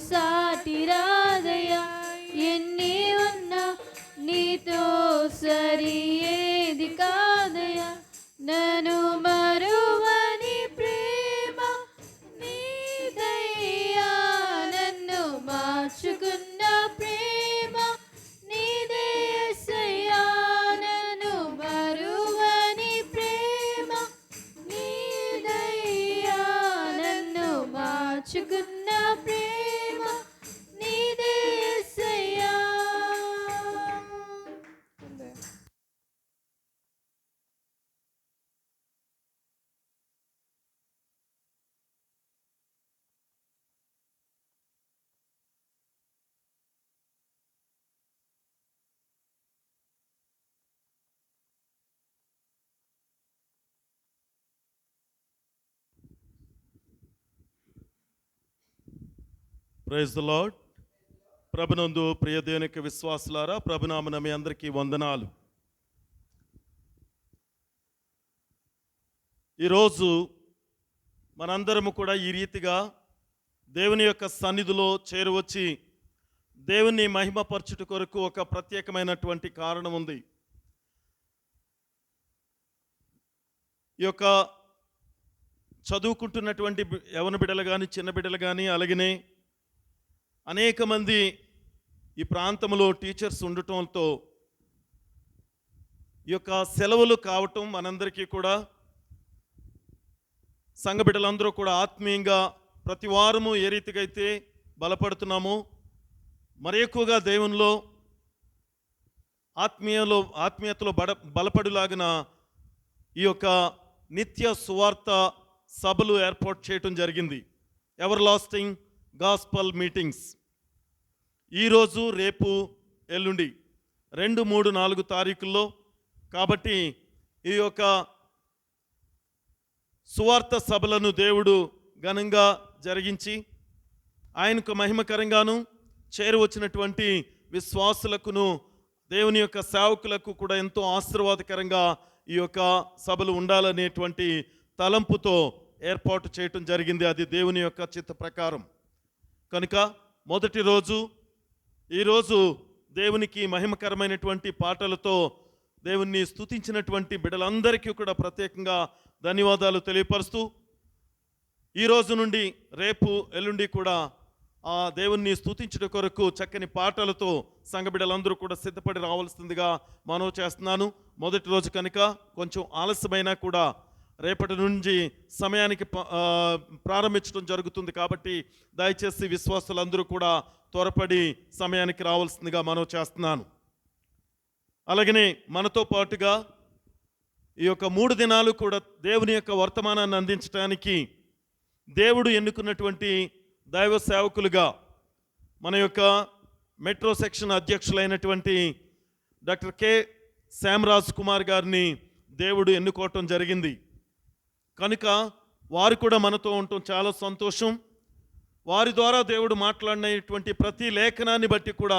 సాటి రాదయ్యా, ఎన్ని ఉన్నా నీతో సరి ఏది కాదయ్యా. నన్ను మరువని ప్రేమ నీదయ్యా, నన్ను మార్చుకున్న ప్రేమ నీదే యేసయ్యా. నన్ను మరువని ప్రేమ నీదయ్యా, నన్ను మార్చుకున్న ప్రేమ నీదే యేసయ్యా. Praise the lord. ప్రభునందు ప్రియ దేవునికి విశ్వాసులారా, ప్రభునామన మీ అందరికీ వందనాలు. ఈరోజు మనందరము కూడా ఈ రీతిగా దేవుని యొక్క సన్నిధిలో చేరువచ్చి దేవుని మహిమపరచుట కొరకు ఒక ప్రత్యేకమైనటువంటి కారణం ఉంది. ఈ యొక్క చదువుకుంటున్నటువంటి యవన బిడ్డలు కానీ చిన్న బిడ్డలు కానీ అలాగనే అనేక మంది ఈ ప్రాంతంలో టీచర్స్ ఉండటంతో ఈ యొక్క సెలవులు కావటం మనందరికీ కూడా సంఘ బిడ్డలందరూ కూడా ఆత్మీయంగా ప్రతి వారము ఏ రీతిగా అయితే బలపడుతున్నామో మరి ఎక్కువగా దేవునిలో ఆత్మీయతలో బలపడులాగిన ఈ యొక్క నిత్య సువార్త సభలు ఏర్పాటు చేయటం జరిగింది. ఎవర్ లాస్టింగ్ గాస్పల్ మీటింగ్స్ ఈరోజు, రేపు, ఎల్లుండి 2, 3, 4 తారీఖుల్లో. కాబట్టి ఈ యొక్క సువార్త సభలను దేవుడు ఘనంగా జరిగించి ఆయనకు మహిమకరంగాను చేరువచ్చినటువంటి విశ్వాసులకును దేవుని యొక్క సేవకులకు కూడా ఎంతో ఆశీర్వాదకరంగా ఈ యొక్క సభలు ఉండాలనేటువంటి తలంపుతో ఏర్పాటు చేయటం జరిగింది. అది దేవుని యొక్క చిత్త ప్రకారం. కనుక మొదటి రోజు ఈరోజు దేవునికి మహిమకరమైనటువంటి పాటలతో దేవుణ్ణి స్తుతించినటువంటి బిడ్డలందరికీ కూడా ప్రత్యేకంగా ధన్యవాదాలు తెలియపరుస్తూ, ఈరోజు నుండి రేపు, ఎల్లుండి కూడా ఆ దేవుణ్ణి స్తుతించుట కొరకు చక్కని పాటలతో సంఘ బిడ్డలందరూ కూడా సిద్ధపడి రావాల్సిందిగా మనవి చేస్తున్నాను. మొదటి రోజు కనుక కొంచెం ఆలస్యమైనా కూడా రేపటి నుంచి సమయానికి ప్రారంభించడం జరుగుతుంది. కాబట్టి దయచేసి విశ్వాసులందరూ కూడా త్వరపడి సమయానికి రావాల్సిందిగా మనవి చేస్తున్నాను. అలాగనే మనతో పాటుగా ఈ యొక్క 3 దినాలు కూడా దేవుని యొక్క వర్తమానాన్ని అందించడానికి దేవుడు ఎన్నుకున్నటువంటి దైవ సేవకులుగా మన యొక్క మెట్రో సెక్షన్ అధ్యక్షులైనటువంటి డాక్టర్ కె శ్యామరాజ్ కుమార్ గారిని దేవుడు ఎన్నుకోవటం జరిగింది. కనుక వారు కూడా మనతో ఉండటం చాలా సంతోషం. వారి ద్వారా దేవుడు మాట్లాడినటువంటి ప్రతి లేఖనాన్ని బట్టి కూడా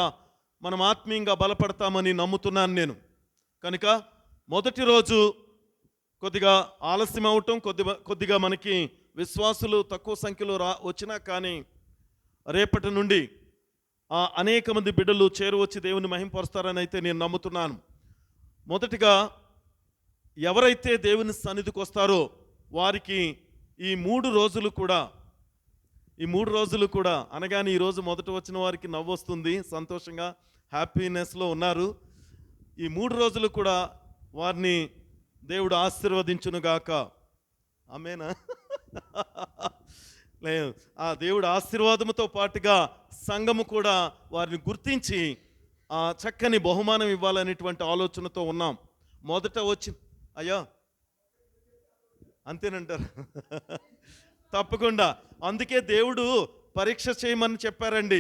మనం ఆత్మీయంగా బలపడతామని నమ్ముతున్నాను నేను. కనుక మొదటి రోజు కొద్దిగా ఆలస్యం అవటం, కొద్దిగా మనకి విశ్వాసులు తక్కువ సంఖ్యలో వచ్చినా కానీ రేపటి నుండి అనేక మంది బిడ్డలు చేరువచ్చి దేవుని మహింపరుస్తారని అయితే నేను నమ్ముతున్నాను. మొదటిగా ఎవరైతే దేవుని సన్నిధికి వస్తారో వారికి ఈ 3 రోజులు కూడా అనగానే ఈరోజు మొదట వచ్చిన వారికి నవ్వు వస్తుంది, సంతోషంగా హ్యాపీనెస్లో ఉన్నారు. ఈ 3 రోజులు కూడా వారిని దేవుడు ఆశీర్వదించునుగాక. ఆమేనా? లేదు, ఆ దేవుడు ఆశీర్వాదముతో పాటుగా సంఘము కూడా వారిని గుర్తించి చక్కని బహుమానం ఇవ్వాలనేటువంటి ఆలోచనతో ఉన్నాం. మొదట వచ్చి అయ్యా అంతేనంటారు. తప్పకుండా. అందుకే దేవుడు పరీక్ష చేయమని చెప్పారండి.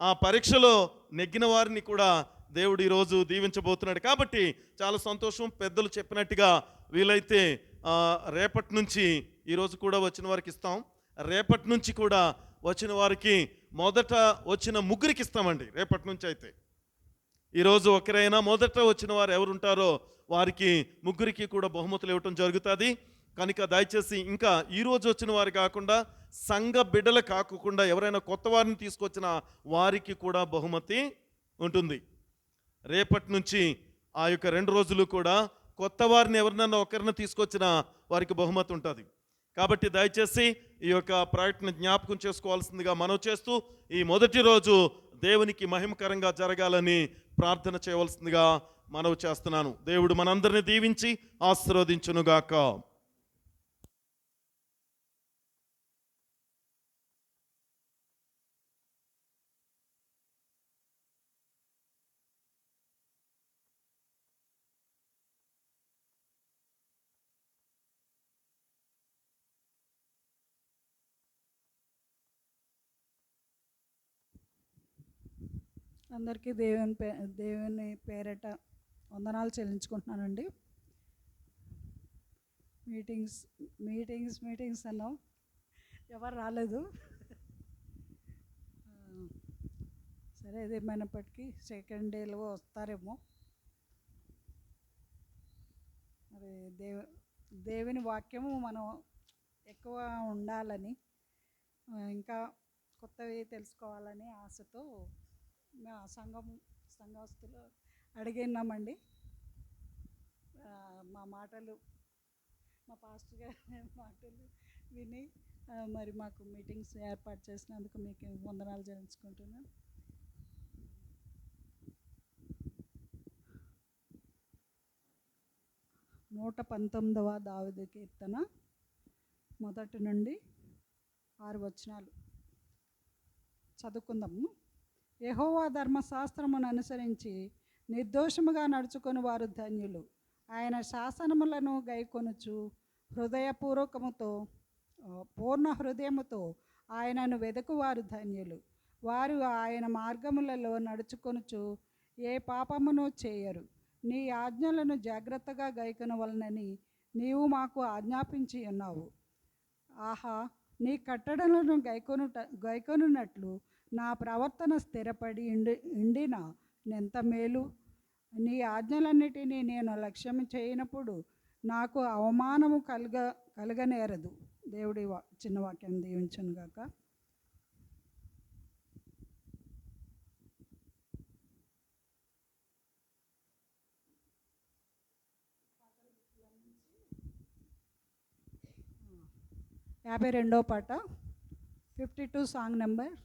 ఆ పరీక్షలో నెగ్గిన వారిని కూడా దేవుడు ఈరోజు దీవించబోతున్నాడు. కాబట్టి చాలా సంతోషం. పెద్దలు చెప్పినట్టుగా వీలైతే రేపటి నుంచి ఈరోజు కూడా వచ్చిన వారికి ఇస్తాం. రేపటి నుంచి కూడా వచ్చిన వారికి మొదట వచ్చిన ముగ్గురికి ఇస్తామండి. రేపటి నుంచి అయితే ఈరోజు ఒకరైనా మొదట వచ్చిన వారు ఎవరుంటారో వారికి ముగ్గురికి కూడా బహుమతులు ఇవ్వటం జరుగుతుంది. కనుక దయచేసి ఇంకా ఈరోజు వచ్చిన వారు కాకుండా సంఘ బిడ్డలు కాకుండా ఎవరైనా కొత్త వారిని తీసుకొచ్చిన వారికి కూడా బహుమతి ఉంటుంది. రేపటి నుంచి ఆ యొక్క 2 రోజులు కూడా కొత్త వారిని ఎవరినైనా ఒకరిని తీసుకొచ్చిన వారికి బహుమతి ఉంటుంది. కాబట్టి దయచేసి ఈ యొక్క ప్రయత్నం జ్ఞాపకం చేసుకోవాల్సిందిగా మనవి చేస్తూ ఈ మొదటి రోజు దేవునికి మహిమకరంగా జరగాలని ప్రార్థన చేయవలసిందిగా మనవి చేస్తున్నాను. దేవుడు మనందరిని దీవించి ఆశీర్వదించునుగాక. అందరికీ దేవుని పేరట వందనాలు చెల్లించుకుంటున్నానండి. మీటింగ్స్ అన్నాం, ఎవరు రాలేదు. సరే, ఏదేమైనప్పటికీ సెకండ్ డేలో వస్తారేమో. మరి దేవుని వాక్యము మనం ఎక్కువ ఉండాలని, ఇంకా కొత్తవి తెలుసుకోవాలని ఆశతో మా సంఘస్థులు అడిగినామండి. మా పాస్టర్ గారి మాటలు విని మరి మాకు మీటింగ్స్ ఏర్పాటు చేసినందుకు మీకు వందనాలు చెల్లించుకుంటున్నాను. 119వ దావీదు కీర్తన 1 నుండి 6 వచనాలు చదువుకుందాము. యెహోవా ధర్మశాస్త్రమును అనుసరించి నిర్దోషముగా నడుచుకొని వారు ధన్యులు. ఆయన శాసనములను గైకొనుచు పూర్ణ హృదయముతో ఆయనను వెదకువారు ధన్యులు. వారు ఆయన మార్గములలో నడుచుకొనుచు ఏ పాపమును చేయరు. నీ ఆజ్ఞలను జాగ్రత్తగా గైకొనవలనని నీవు మాకు ఆజ్ఞాపించి ఉన్నావు. ఆహా, నీ కట్టడలను గైకొనున్నట్లు నా ప్రవర్తన స్థిరపడి ఉండిన నెంత మేలు. నీ ఆజ్ఞలన్నిటినీ నేను లక్ష్యం చేయనప్పుడు నాకు అవమానము కలగనేరదు. దేవుడి చిన్న వాక్యం దీవించును గాక. యాభై 52వ పాట, 52 సాంగ్ నెంబర్.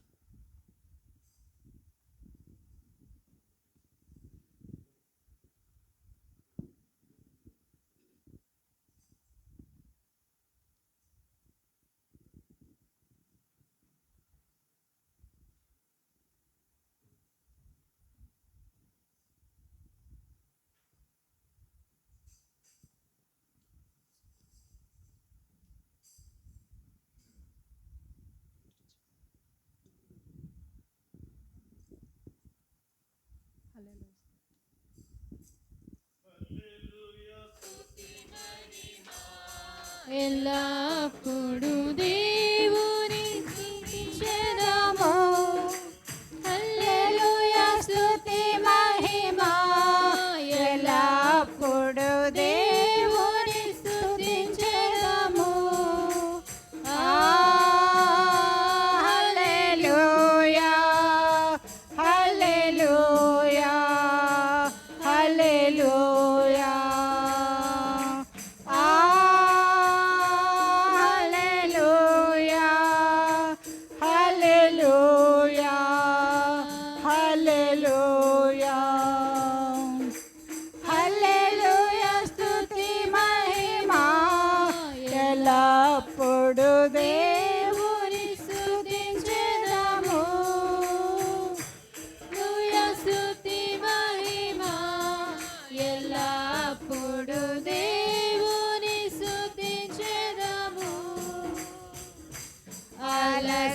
ఎల్లప్పుడు దేవుని స్తుతించెదము. హల్లెలూయా స్తుతి మహిమ. ఎల్లప్పుడు దేవుని స్తుతించెదము. హల్లెలూయా హల్లెలూయా హల్లెలూయా.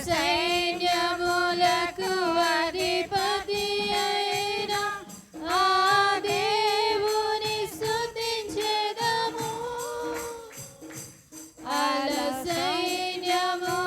సైన్యములకు అధిపతి అయిన ఆ దేవుని స్తుతించెదము. అల సైన్యము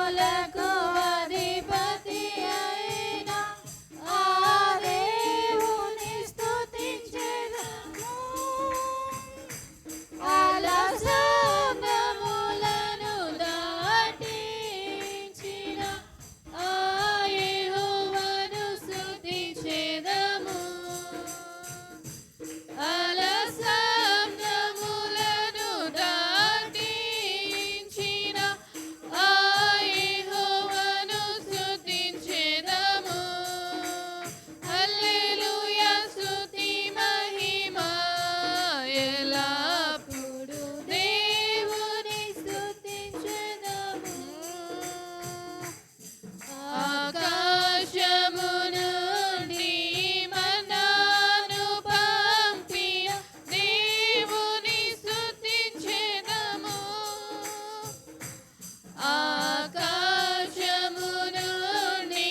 ఆకాశము నుండి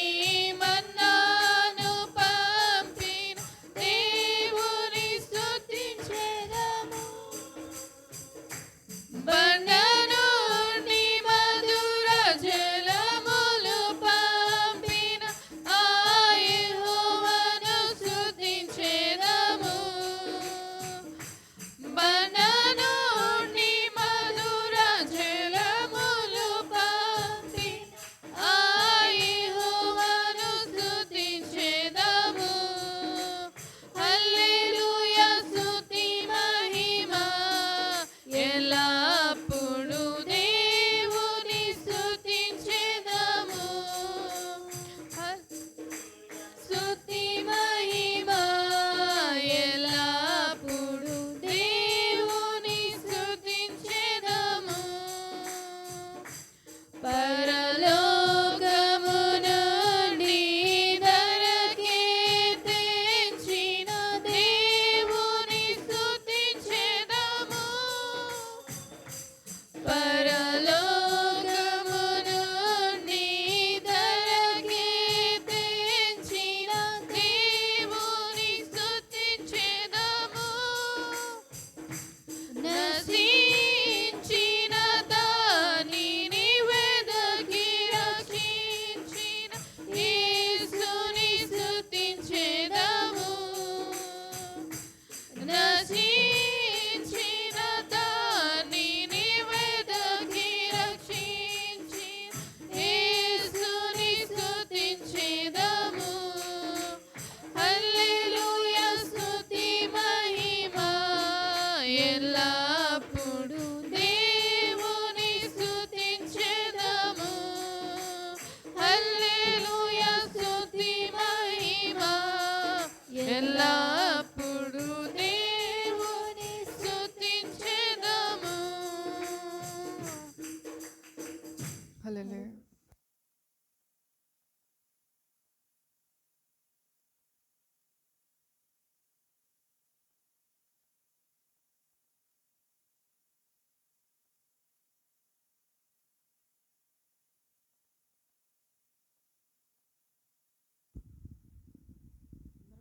మన్నాను పంపిన దేవుని స్తుతించెదము. బండ నుండి మధుర జలములు పంపిన ఆ యెహోవాను స్తుతించెదము. బండ నుండి మధుర జలములు పంపిన ఆ యెహోవాను స్తుతించెదము. హల్లెలూయా స్తుతి మహిమ ఎల్లప్పుడూ దేవుని స్తుతించెదము. స్తుతి మహిమ ఎల్లప్పుడూ దేవుని స్తుతించెదము. పరలోకము నుండి ధరకే తెంచిన దేవుని స్తుతించెదము. పరలోకము నుండి ధరకే తెంచిన దేవుని స్తుతించెదము. నశించిన దానిని వెదకి రక్షించిన యేసుని స్తుతించెదము. నశించిన దానిని వెదకి రక్షించిన యేసుని స్తుతించెదము. హల్లెలూయా స్తుతి మహిమ ఎల్లప్పుడూ దేవుని స్తుతించెదము. హల్లెలూయా స్తుతి మహిమ ఎల్లప్పుడూ దేవుని స్తుతించెదము. హల్లెలూయా.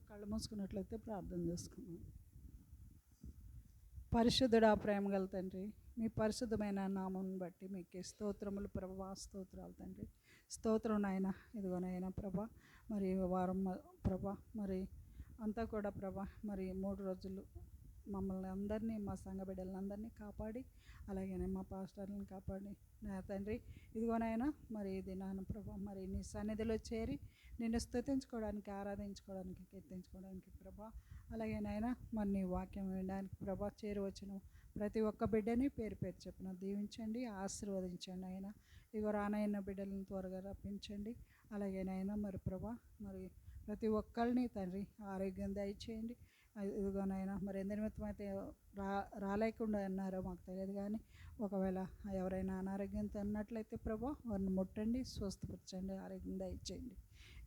కళ్ళు మూసుకున్నట్లయితే ప్రార్థన చేసుకున్నాం. పరిశుద్ధుడా, ప్రేమగల తండ్రి, మీ పరిశుద్ధమైన నామం బట్టి మీకు స్తోత్రములు ప్రభా, స్తోత్రాలు తండ్రి. స్తోత్రం నాయన. ఇదిగోనైనా ప్రభా, మరి వారం ప్రభా, మరి అంతా కూడా ప్రభా, మరి 3 రోజులు మమ్మల్ని అందరినీ, మా సంఘ బిడ్డలందరినీ కాపాడి, అలాగనే మా పాస్టర్లను కాపాడి నా తండ్రి. ఇదిగోనైనా మరి ఈ దినాన ప్రభా, మరి నీ సన్నిధిలో చేరి నిన్ను స్తుతించుకోవడానికి, ఆరాధించుకోవడానికి, కీర్తించుకోవడానికి ప్రభా, అలాగే నాయన మరి నీ వాక్యం వినడానికి ప్రభా చేరి వచ్చిన ప్రతి ఒక్క బిడ్డని పేరు పేరు చెప్పిన దీవించండి, ఆశీర్వదించండి ఆయన. ఇగో రానైన బిడ్డలను త్వరగా రప్పించండి. అలాగే నాయన మరి ప్రభా, మరి ప్రతి ఒక్కరిని తండ్రి ఆరోగ్యం దయచేయండి. ఇదిగోనైనా మరి ఎందు నిమిత్తం అయితే రాలేకుండా అన్నారో మాకు తెలియదు, కానీ ఒకవేళ ఎవరైనా అనారోగ్యంతో ఉన్నట్లయితే ప్రభా వారిని ముట్టండి, స్వస్థపరచండి, ఆరోగ్యం దయచేయండి.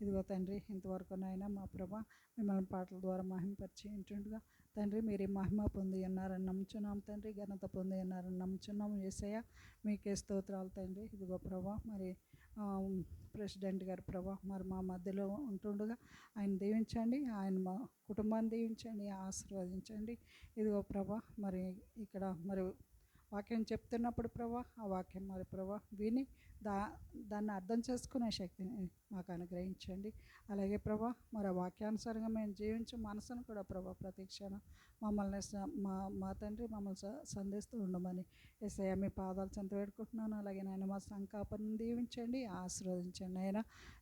ఇదిగో తండ్రి, ఇంతవరకు నాయన మా ప్రభా మిమ్మల్ని పాటల ద్వారా మహిమపరిచి ఉంటుండగా తండ్రి మీరు మహిమ పొంది ఉన్నారని నమ్ముచున్నాం తండ్రి, ఘనత పొంది ఉన్నారని నమ్ముచున్నాం. యేసయ్య మీకే స్తోత్రాలు తండ్రి. ఇదిగో ప్రభా మరి ప్రెసిడెంట్ గారు ప్రభా మరి మా మధ్యలో ఉంటుండగా ఆయన దీవించండి, ఆయన మా కుటుంబాన్ని దీవించండి, ఆశీర్వదించండి. ఇదిగో ప్రభా మరి ఇక్కడ మరి వాక్యం చెప్తున్నప్పుడు ప్రభా ఆ వాక్యం మరి ప్రభా విని దాన్ని అర్థం చేసుకునే శక్తిని మాకు అనుగ్రహించండి. అలాగే ప్రభా మరి ఆ వాక్యానుసారంగా మేము జీవించే మనసును కూడా ప్రభా ప్రతి క్షణం మమ్మల్ని మా తండ్రి మమ్మల్ని సంధిస్తూ ఉండమని యేసయ్య మీ పాదాలు చెంత పెట్టుకుంటున్నాను. అలాగే నాయన మా సంకాపను దీవించండి, ఆశీర్వదించండి. ఆయన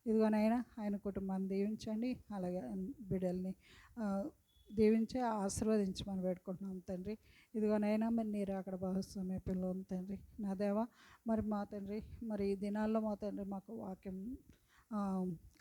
ఇదిగోనైనా ఆయన కుటుంబాన్ని దీవించండి, అలాగే బిడ్డల్ని దీవించి ఆశీర్వదించమని పెట్టుకుంటున్నాం తండ్రి. ఇదిగోనైనా మరి నీరు అక్కడ భాగస్వామ్య పిల్లలు తండ్రి నా దేవా మరి మా తండ్రి మరి ఈ దినాల్లో మా తండ్రి మాకు వాక్యం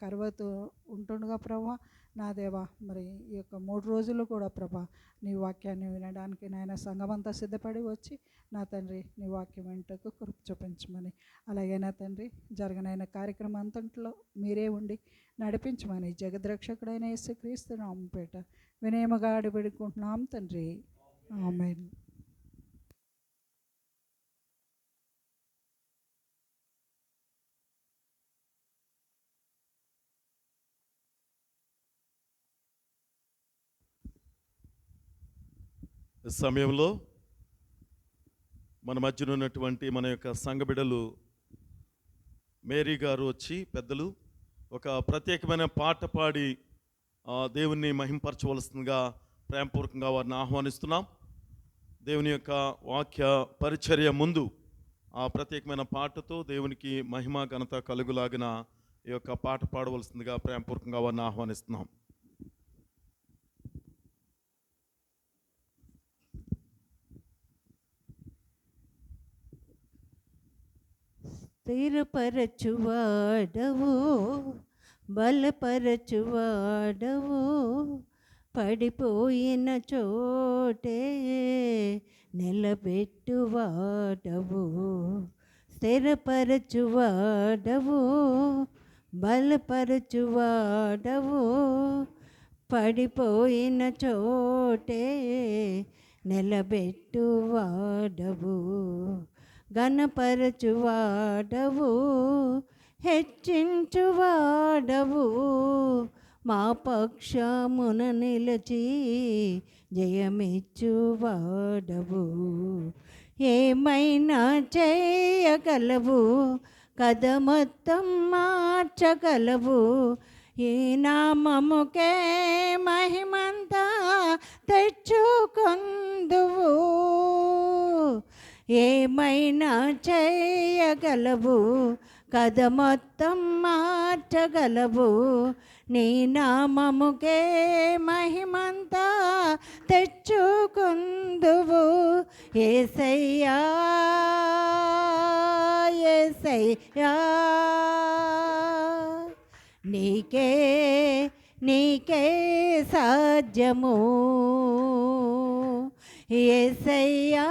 కరువతూ ఉంటుండగా ప్రభా నా దేవా మరి ఈ యొక్క 3 రోజులు కూడా ప్రభా నీ వాక్యాన్ని వినడానికి నాయన సంఘమంతా సిద్ధపడి వచ్చి నా తండ్రి నీ వాక్యం వెంటకు కృప చూపించమని, అలాగే నా తండ్రి జరగనైన కార్యక్రమం అంతట్లో మీరే ఉండి నడిపించమని జగద్రక్షకుడైన యేసుక్రీస్తు నామముపేట వినయముగా అడిబెడుకుంటున్నాం తండ్రి. ఆమేన్. ఈ సమయంలో మన మధ్యన ఉన్నటువంటి మన యొక్క సంఘ బిడ్డలు మేరీ గారు వచ్చి పెద్దలు ఒక ప్రత్యేకమైన పాట పాడి దేవుణ్ణి మహింపరచవలసిందిగా ప్రేమపూర్వకంగా వారిని ఆహ్వానిస్తున్నాం. దేవుని యొక్క వాక్య పరిచర్య ముందు ఆ ప్రత్యేకమైన పాటతో దేవునికి మహిమ ఘనత కలుగులాగిన ఈ యొక్క పాట పాడవలసిందిగా ప్రేమపూర్వకంగా వారిని ఆహ్వానిస్తున్నాం. స్థిరపరచువాడవు, బలపరచువాడవు, పడిపోయిన చోటే నిలబెట్టువాడవు. స్థిరపరచువాడవు, బలపరచువాడవు, పడిపోయిన చోటే నిలబెట్టువాడవు. ఘనపరచువాడవు, హెచ్చించువాడవు, మా పక్షమున నిలచి జయమిచ్చువాడవు. ఏమైనా చేయగలవు, కథ మొత్తం మార్చగలవు. ఈ నామముకే మహిమంతా తెచ్చుకొందువు. ఏమైనా చేయగలవు, కథ మొత్తం మార్చగలవు. నీ నామముకే మహిమంతా తెచ్చుకొందువు. యేసయ్యా, యేసయ్యా, నీకే నీకే సాధ్యము. యేసయ్యా,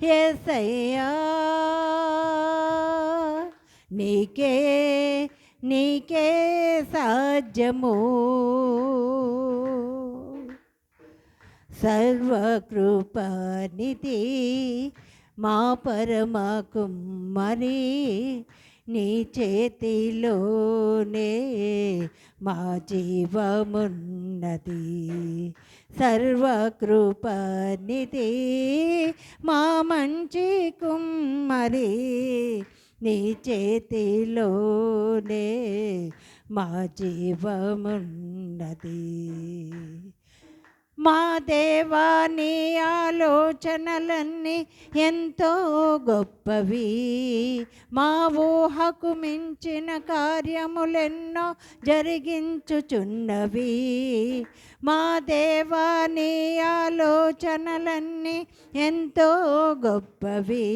యేసయ్యా, నీకే నీకే సాధ్యము. సర్వకృపానిధి మా పరమ కుమ్మరి, నీ చేతిలోనే మా జీవమున్నది. సర్వకృపానిధి మా మంచి కుమ్మరి, నీ చేతిలోనే మా జీవమున్నది. మా దేవా, నీ ఆలోచనలన్నీ ఎంతో గొప్పవి. మా ఊహకు మించిన కార్యములెన్నో జరిగించుచున్నవి. మా దేవా, నీ ఆలోచనలన్నీ ఎంతో గొప్పవి.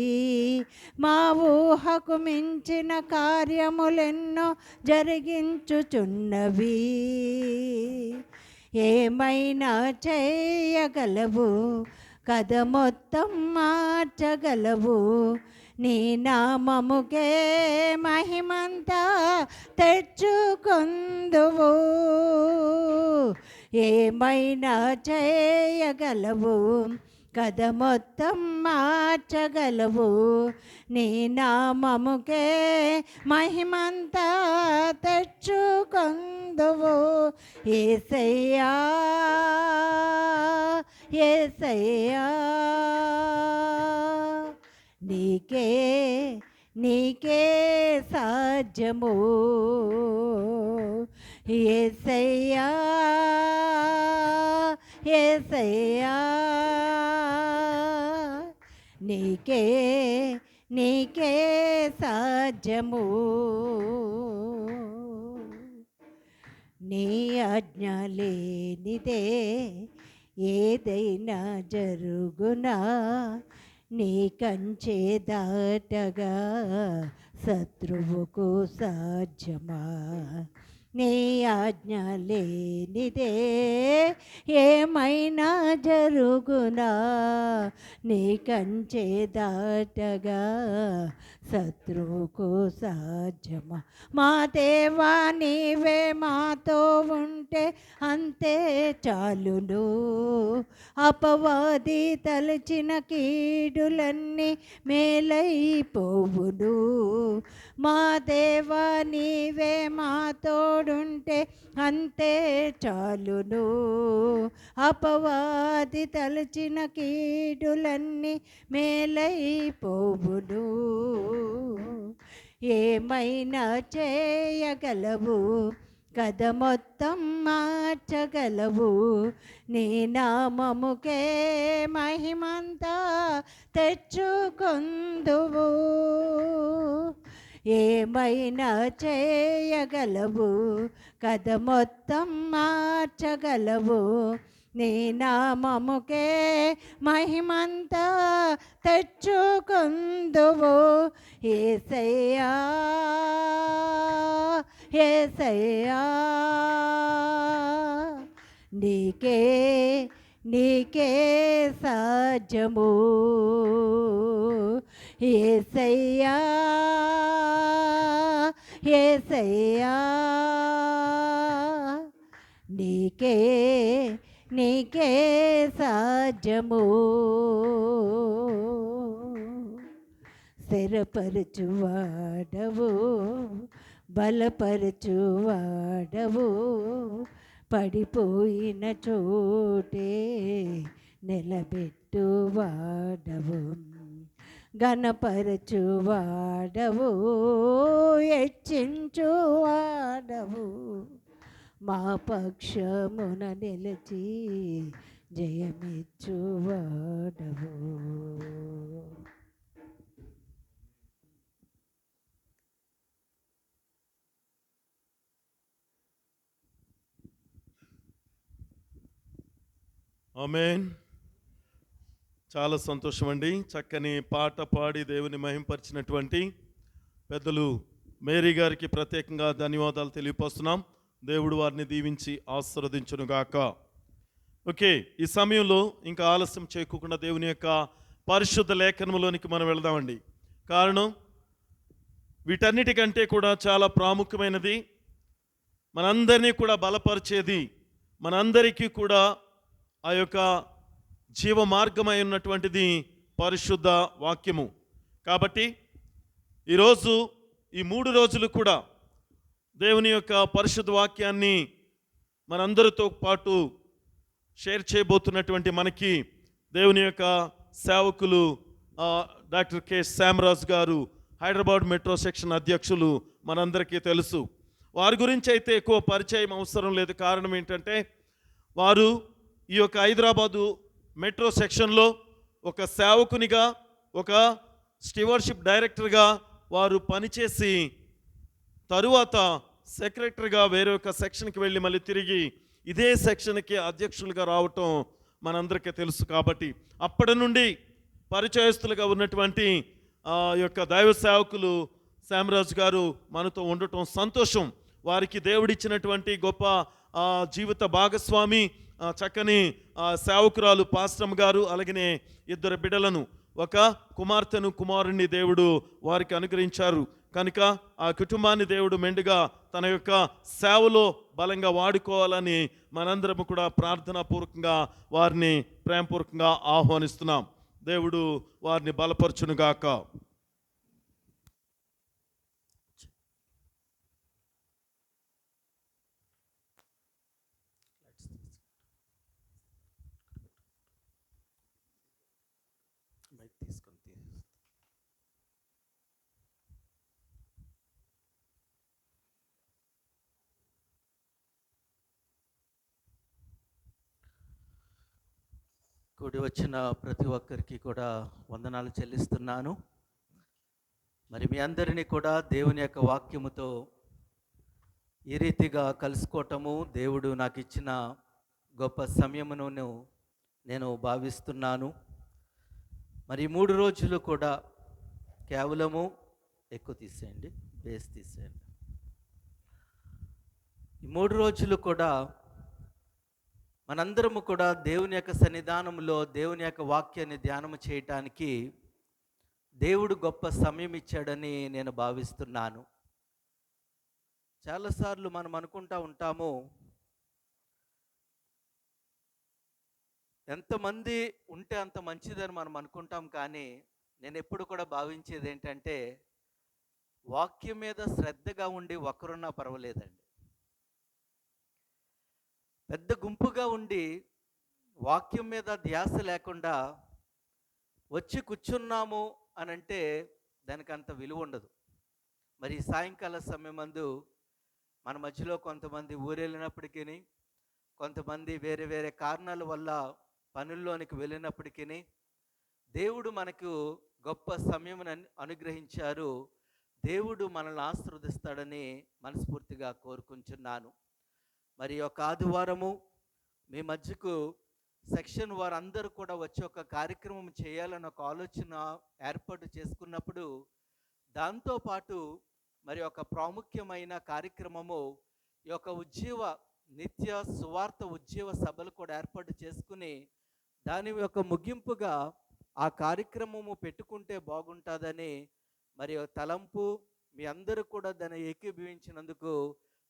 మా ఊహకు మించిన కార్యములెన్నో జరిగించుచున్నవి. ఏమైనా చేయగలవు, కథ మొత్తం మార్చగలవు. నీ నామముకే మహిమంతా తెచ్చుకొందువు. ఏమైనా చేయగలవు, కథ మొత్తం మార్చగలవు. నీ నామముకే మహిమంతా తెచ్చుకొందువు. యేసయ్యా, యేసయ్యా, నీకే నీకే సాధ్యము. యేసయ్యా, యేసయ్యా, నీకే నీకే సాధ్యము. నీ ఆజ్ఞ లేనిదే ఏదైనా జరుగునా. నీ కంచె దాటగా శత్రువుకు సాధ్యమా. నీ ఆజ్ఞ లేనిదే ఏమైనా జరుగునా. నీ కంచె దాటగా శత్రువుకు సాధ్యమా. మా దేవా, నీవే మాతో ఉంటే అంతే చాలును. అపవాది తలచిన కీడులన్నీ మేలైపోవును. మా దేవా, నీవే మా తోడు తోడుంటే అంతే చాలును. అపవాది తలచిన కీడులన్నీ మేలైపోవును. ఏమైనా చేయగలవు, కథ మొత్తం మార్చగలవు. నీ నామముకే మహిమంతా తెచ్చుకొందువు. ఏమైనా చేయగలవు, కథ మొత్తం మార్చగలవు. నీ నామముకే మహిమంతా తెచ్చుకొందువు. యేసయ్యా యేసయ్యా, నీకే నీకే సాధ్యము. యేసయ్యా యేసయ్యా, నీకే నీకే సాధ్యము. స్థిరపరచువాడవు, బలపరచువాడవు. పడిపోయిన చోటే నిలబెట్టువాడవు. ఘనపరచువాడవు, హెచ్చించువాడవు. మా పక్షమున నిలిచి జయమిచ్చువాడవు. ఆమేన్. చాలా సంతోషం అండి. చక్కని పాట పాడి దేవుని మహింపరిచినటువంటి పెద్దలు మేరీ గారికి ప్రత్యేకంగా ధన్యవాదాలు తెలియపరుస్తున్నాం. దేవుడు వారిని దీవించి ఆశీర్వదించునుగాక. ఓకే, ఈ సమయంలో ఇంకా ఆలస్యం చేయకుండా దేవుని యొక్క పరిశుద్ధ లేఖనములోనికి మనం వెళదామండి. కారణం వీటన్నిటికంటే కూడా చాలా ప్రాముఖ్యమైనది, మనందరినీ కూడా బలపరిచేది, మనందరికీ కూడా ఆ యొక్క జీవ మార్గమై ఉన్నటువంటిది పరిశుద్ధ వాక్యము. కాబట్టి ఈరోజు ఈ 3 రోజులు కూడా దేవుని యొక్క పరిశుద్ధ వాక్యాన్ని మనందరితో పాటు షేర్ చేయబోతున్నటువంటి మనకి దేవుని యొక్క సేవకులు డాక్టర్ కె శ్యామరాజు గారు, హైదరాబాద్ మెట్రో సెక్షన్ అధ్యక్షులు, మనందరికీ తెలుసు. వారి గురించి అయితే ఎక్కువ పరిచయం అవసరం లేదు. కారణం ఏంటంటే వారు ఈ యొక్క హైదరాబాదు మెట్రో సెక్షన్లో ఒక సేవకునిగా, ఒక స్టీవర్షిప్ డైరెక్టర్గా వారు పనిచేసి తరువాత సెక్రటరీగా వేరే ఒక సెక్షన్కి వెళ్ళి మళ్ళీ తిరిగి ఇదే సెక్షన్కి అధ్యక్షులుగా రావటం మనందరికీ తెలుసు. కాబట్టి అప్పటి నుండి పరిచయస్తులుగా ఉన్నటువంటి యొక్క దైవ సేవకులు శ్యామరాజు గారు మనతో ఉండటం సంతోషం. వారికి దేవుడిచ్చినటువంటి గొప్ప జీవిత భాగస్వామి, చక్కని సేవకురాలు పాస్టమ్ గారు, అలాగనే 2 బిడ్డలను, ఒక కుమార్తెను కుమారుణ్ణి దేవుడు వారికి అనుగ్రహించారు. కనుక ఆ కుటుంబాన్ని దేవుడు మెండుగా తన యొక్క సేవలో బలంగా వాడుకోవాలని మనందరం కూడా ప్రార్థనాపూర్వకంగా వారిని ప్రేమపూర్వకంగా ఆహ్వానిస్తున్నాం. దేవుడు వారిని బలపరచునుగాక. కూడి వచ్చిన ప్రతి ఒక్కరికి కూడా వందనాలు చెల్లిస్తున్నాను. మరి మీ అందరినీ కూడా దేవుని యొక్క వాక్యముతో ఈ రీతిగా కలుసుకోవటము దేవుడు నాకు ఇచ్చిన గొప్ప సమయమును నేను భావిస్తున్నాను. మరి 3 రోజులు కూడా కేవలము ఎక్కువ తీసేయండి, బేస్ తీసేయండి. ఈ 3 రోజులు కూడా మనందరము కూడా దేవుని యొక్క సన్నిధానంలో దేవుని యొక్క వాక్యాన్ని ధ్యానం చేయటానికి దేవుడు గొప్ప సమయం ఇచ్చాడని నేను భావిస్తున్నాను. చాలాసార్లు మనం అనుకుంటా ఉంటాము, ఎంతమంది ఉంటే అంత మంచిదని మనం అనుకుంటాం. కానీ నేను ఎప్పుడు కూడా భావించేది ఏంటంటే, వాక్యం మీద శ్రద్ధగా ఉండి ఒకరున్నా పర్వాలేదండి. పెద్ద గుంపుగా ఉండి వాక్యం మీద ధ్యాస లేకుండా వచ్చి కూర్చున్నాము అని అంటే దానికి అంత విలువ ఉండదు. మరి ఈ సాయంకాల సమయమందు మన మధ్యలో కొంతమంది ఊరెళ్ళినప్పటికీ, కొంతమంది వేరే వేరే కారణాల వల్ల పనుల్లోనికి వెళ్ళినప్పటికీ దేవుడు మనకు గొప్ప సమయం అనుగ్రహించారు. దేవుడు మనల్ని ఆశీర్వదిస్తాడని మనస్ఫూర్తిగా కోరుకుంటున్నాను. మరి ఒక ఆదివారము మీ మధ్యకు సెక్షన్ వారందరూ కూడా వచ్చి ఒక కార్యక్రమం చేయాలని ఒక ఆలోచన ఏర్పాటు చేసుకున్నప్పుడు, దాంతోపాటు మరి ఒక ప్రాముఖ్యమైన కార్యక్రమము ఈ యొక్క నిత్య సువార్త ఉజ్జీవ సభలు కూడా ఏర్పాటు చేసుకుని దాని యొక్క ముగింపుగా ఆ కార్యక్రమము పెట్టుకుంటే బాగుంటుందని మరి తలంపు, మీ అందరూ కూడా దాన్ని ఏకీభవించినందుకు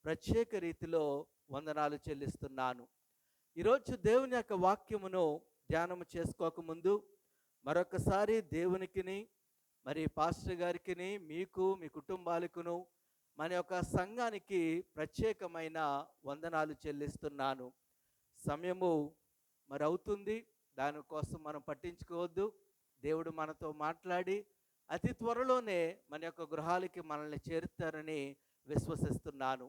ప్రత్యేక రీతిలో వందనాలు చెల్లిస్తున్నాను. ఈరోజు దేవుని యొక్క వాక్యమును ధ్యానం చేసుకోకముందు మరొకసారి దేవునికిని మరి పాస్టర్ గారికిని మీకు మీ కుటుంబాలకును మన యొక్క సంఘానికి ప్రత్యేకమైన వందనాలు చెల్లిస్తున్నాను. సమయము మరి అవుతుంది, దానికోసం మనం పట్టించుకోవద్దు. దేవుడు మనతో మాట్లాడి అతి త్వరలోనే మన యొక్క గృహాలకి మనల్ని చేరుతారని విశ్వసిస్తున్నాను.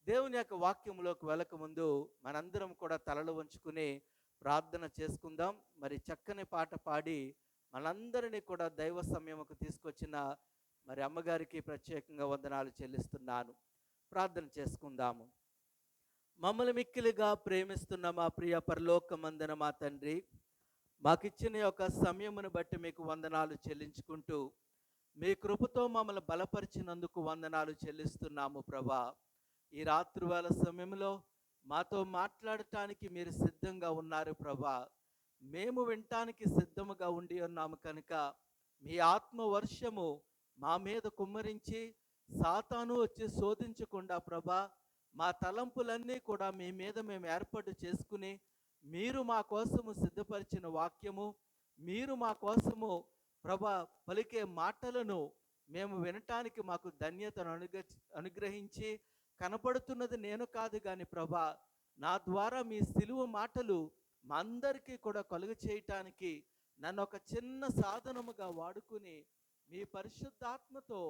దేవుని యొక్క వాక్యంలోకి వెళ్ళకముందు మనందరం కూడా తలలు వంచుకుని ప్రార్థన చేసుకుందాం. మరి చక్కని పాట పాడి మనందరినీ కూడా దైవ సమయముకు తీసుకొచ్చిన మరి అమ్మగారికి ప్రత్యేకంగా వందనాలు చెల్లిస్తున్నాను. ప్రార్థన చేసుకుందాము. మమ్మల్ని మిక్కిలిగా ప్రేమిస్తున్న మా ప్రియ పరలోకమందున మా తండ్రి, మాకిచ్చిన యొక్క సమయమును బట్టి మీకు వందనాలు చెల్లించుకుంటూ మీ కృపతో మమ్మల్ని బలపరిచినందుకు వందనాలు చెల్లిస్తున్నాము ప్రభా. ఈ రాత్రి వేళ సమయంలో మాతో మాట్లాడటానికి మీరు సిద్ధంగా ఉన్నారు ప్రభా. మేము వినటానికి సిద్ధముగా ఉండి ఉన్నాము కనుక మీ ఆత్మ వర్షము మా మీద కుమ్మరించి సాతాను వచ్చి శోధించకుండా ప్రభా, మా తలంపులన్నీ కూడా మీ మీద మేము ఏర్పాటు చేసుకుని మీరు మా కోసము సిద్ధపరిచిన వాక్యము, మీరు మా కోసము ప్రభా పలికే మాటలను మేము వినటానికి మాకు ధన్యతను అనుగ్రహించి, కనపడుతున్నది నేను కాదు కానీ ప్రభా, నా ద్వారా మీ సిలువ మాటలు మా అందరికీ కూడా కలుగు చేయటానికి నన్ను ఒక చిన్న సాధనముగా వాడుకుని మీ పరిశుద్ధాత్మతో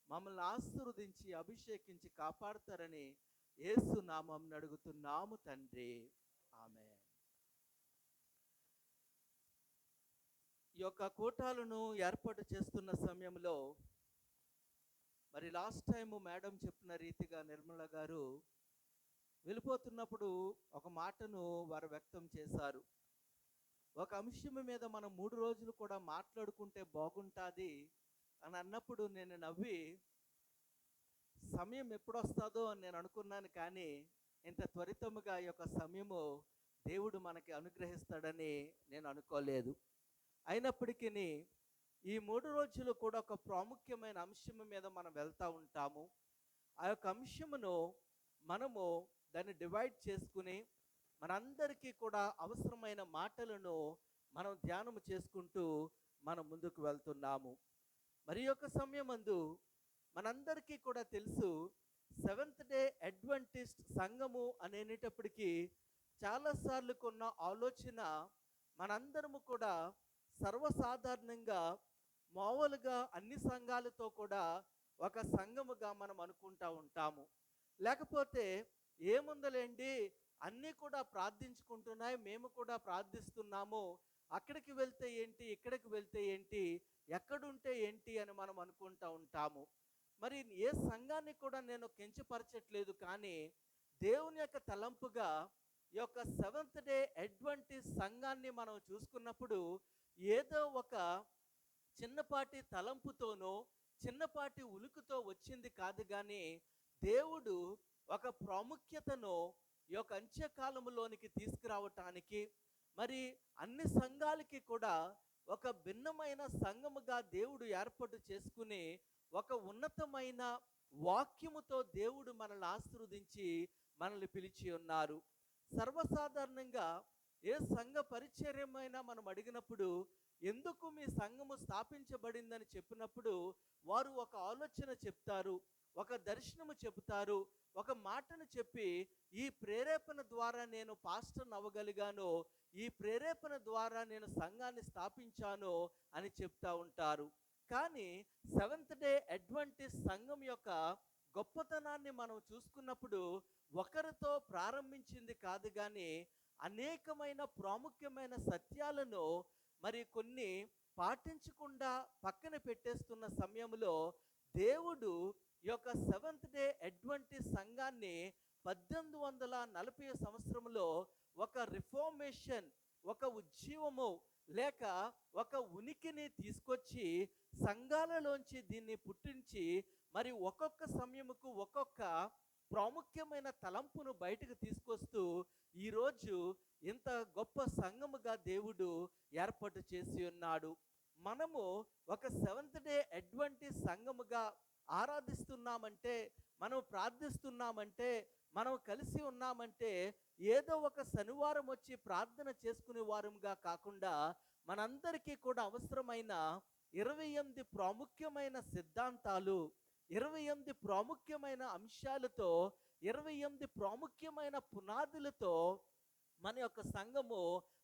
మమ్మల్ని ఆశీర్వదించి అభిషేకించి కాపాడతారని యేసు నామమున అడుగుతున్నాము తండ్రి, ఆమేన్. ఈ యొక్క కూటాలను ఏర్పాటు చేస్తున్న సమయంలో మరి లాస్ట్ టైం మేడం చెప్పిన రీతిగా నిర్మల గారు వెళ్ళిపోతున్నప్పుడు ఒక మాటను వారు వ్యక్తం చేశారు. ఒక అంశం మీద మనం 3 రోజులు కూడా మాట్లాడుకుంటే బాగుంటుంది అని అన్నప్పుడు నేను నవ్వి, సమయం ఎప్పుడొస్తుందో అని నేను అనుకున్నాను, కానీ ఇంత త్వరితముగా ఈ యొక్క సమయము దేవుడు మనకి అనుగ్రహిస్తాడని నేను అనుకోలేదు. అయినప్పటికీ ఈ 3 రోజులు కూడా ఒక ప్రాముఖ్యమైన అంశం మీద మనం వెళ్తూ ఉంటాము. ఆ యొక్క అంశమును మనము దాన్ని డివైడ్ చేసుకుని మనందరికీ కూడా అవసరమైన మాటలను మనం ధ్యానము చేసుకుంటూ మనం ముందుకు వెళ్తున్నాము. మరి యొక్క సమయమందు మనందరికీ కూడా తెలుసు, సెవెంత్ డే అడ్వెంటిస్ట్ సంఘము అనేటప్పటికీ చాలాసార్లు కొన్న ఆలోచన మనందరము కూడా సర్వసాధారణంగా మామూలుగా అన్ని సంఘాలతో కూడా ఒక సంఘముగా మనం అనుకుంటా ఉంటాము. లేకపోతే ఏముందలేండి, అన్నీ కూడా ప్రార్థించుకుంటున్నాయి, మేము కూడా ప్రార్థిస్తున్నాము, అక్కడికి వెళ్తే ఏంటి, ఇక్కడికి వెళ్తే ఏంటి, ఎక్కడుంటే ఏంటి అని మనం అనుకుంటా ఉంటాము. మరి ఏ సంఘాన్ని కూడా నేను కించపరచట్లేదు, కానీ దేవుని యొక్క తలంపుగా ఈ యొక్క సెవెంత్ డే అడ్వెంటిస్ట్ సంఘాన్ని మనం చూసుకున్నప్పుడు ఏదో ఒక చిన్నపాటి తలంపుతోనో చిన్నపాటి ఉలుకుతో వచ్చింది కాదు, కానీ దేవుడు ఒక ప్రాముఖ్యతను ఈ యొక్క అంత్యకాలంలోనికి తీసుకురావటానికి, మరి అన్ని సంఘాలకి కూడా ఒక భిన్నమైన సంఘముగా దేవుడు ఏర్పాటు చేసుకుని ఒక ఉన్నతమైన వాక్యముతో దేవుడు మనల్ని ఆశీర్వదించి మనల్ని పిలిచి ఉన్నారు. సర్వసాధారణంగా ఏ సంఘ పరిచర్యమైనా మనం అడిగినప్పుడు ఎందుకు మీ సంఘము స్థాపించబడిందని చెప్పినప్పుడు వారు ఒక ఆలోచన చెప్తారు, ఒక దర్శనము చెబుతారు, ఒక మాటను చెప్పి ఈ ప్రేరేపణ ద్వారా నేను పాస్టర్ని అవ్వగలిగాను, ఈ ప్రేరేపణ ద్వారా నేను సంఘాన్ని స్థాపించాను అని చెప్తా ఉంటారు. కానీ సెవెంత్ డే అడ్వెంటిస్ట్ సంఘం యొక్క గొప్పతనాన్ని మనం చూసుకున్నప్పుడు ఒకరితో ప్రారంభించింది కాదు, కానీ అనేకమైన ప్రాముఖ్యమైన సత్యాలను మరి కొన్ని పాటించకుండా పక్కన పెట్టేస్తున్న సమయంలో దేవుడు ఈ యొక్క సెవెంత్ డే అడ్వెంటిస్ట్ సంఘాన్ని 1840 సంవత్సరంలో ఒక రిఫార్మేషన్, ఒక ఉజ్జీవము లేక ఒక ఉనికిని తీసుకొచ్చి సంఘాలలోంచి దీన్ని పుట్టించి మరి ఒక్కొక్క సమయముకు ఒక్కొక్క ప్రాముఖ్యమైన తలంపును బయటకు తీసుకొస్తూ ఈరోజు ఇంత గొప్ప సంఘముగా దేవుడు ఏర్పాటు చేసి ఉన్నాడు. మనము ఒక సెవెంత్ డే అడ్వెంటిస్ట్ సంఘముగా ఆరాధిస్తున్నామంటే, మనం ప్రార్థిస్తున్నామంటే, మనం కలిసి ఉన్నామంటే ఏదో ఒక శనివారం వచ్చి ప్రార్థన చేసుకునే వారంగా కాకుండా మనందరికీ కూడా అవసరమైన 28 ప్రాముఖ్యమైన సిద్ధాంతాలు, 28 ప్రాముఖ్యమైన అంశాలతో, 28 ప్రాముఖ్యమైన పునాదులతో మన యొక్క సంఘము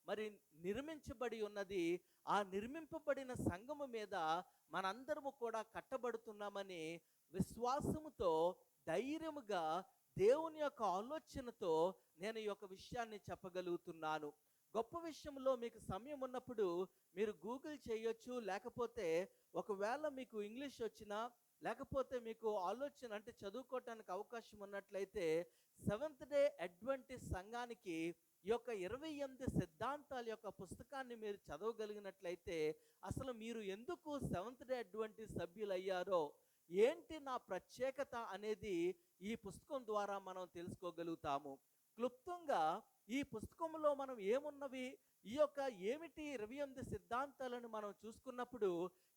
మరి నిర్మించబడి ఉన్నది. ఆ నిర్మింపబడిన సంఘము మీద మనందరము కూడా కట్టబడుతున్నామని విశ్వాసముతో ధైర్యముగా దేవుని యొక్క ఆలోచనతో నేను ఈ యొక్క విషయాన్ని చెప్పగలుగుతున్నాను. గొప్ప విషయంలో మీకు సమయం ఉన్నప్పుడు మీరు గూగుల్ చేయొచ్చు, లేకపోతే ఒకవేళ మీకు ఇంగ్లీష్ వచ్చినా లేకపోతే మీకు ఆలోచన అంటే చదువుకోవటానికి అవకాశం ఉన్నట్లయితే సెవెంత్ డే అడ్వెంటిస్ట్ సంఘానికి ఈ యొక్క 28 సిద్ధాంతాల యొక్క పుస్తకాన్ని మీరు చదవగలిగినట్లయితే అసలు మీరు ఎందుకు సెవెంత్ డే అడ్వెంటిస్ట్ సభ్యులయ్యారో, ఏంటి నా ప్రత్యేకత అనేది ఈ పుస్తకం ద్వారా మనం తెలుసుకోగలుగుతాము. క్లుప్తంగా ఈ పుస్తకంలో మనం ఏమున్నవి, ఈ యొక్క ఏమిటి 28 సిద్ధాంతాలను మనం చూసుకున్నప్పుడు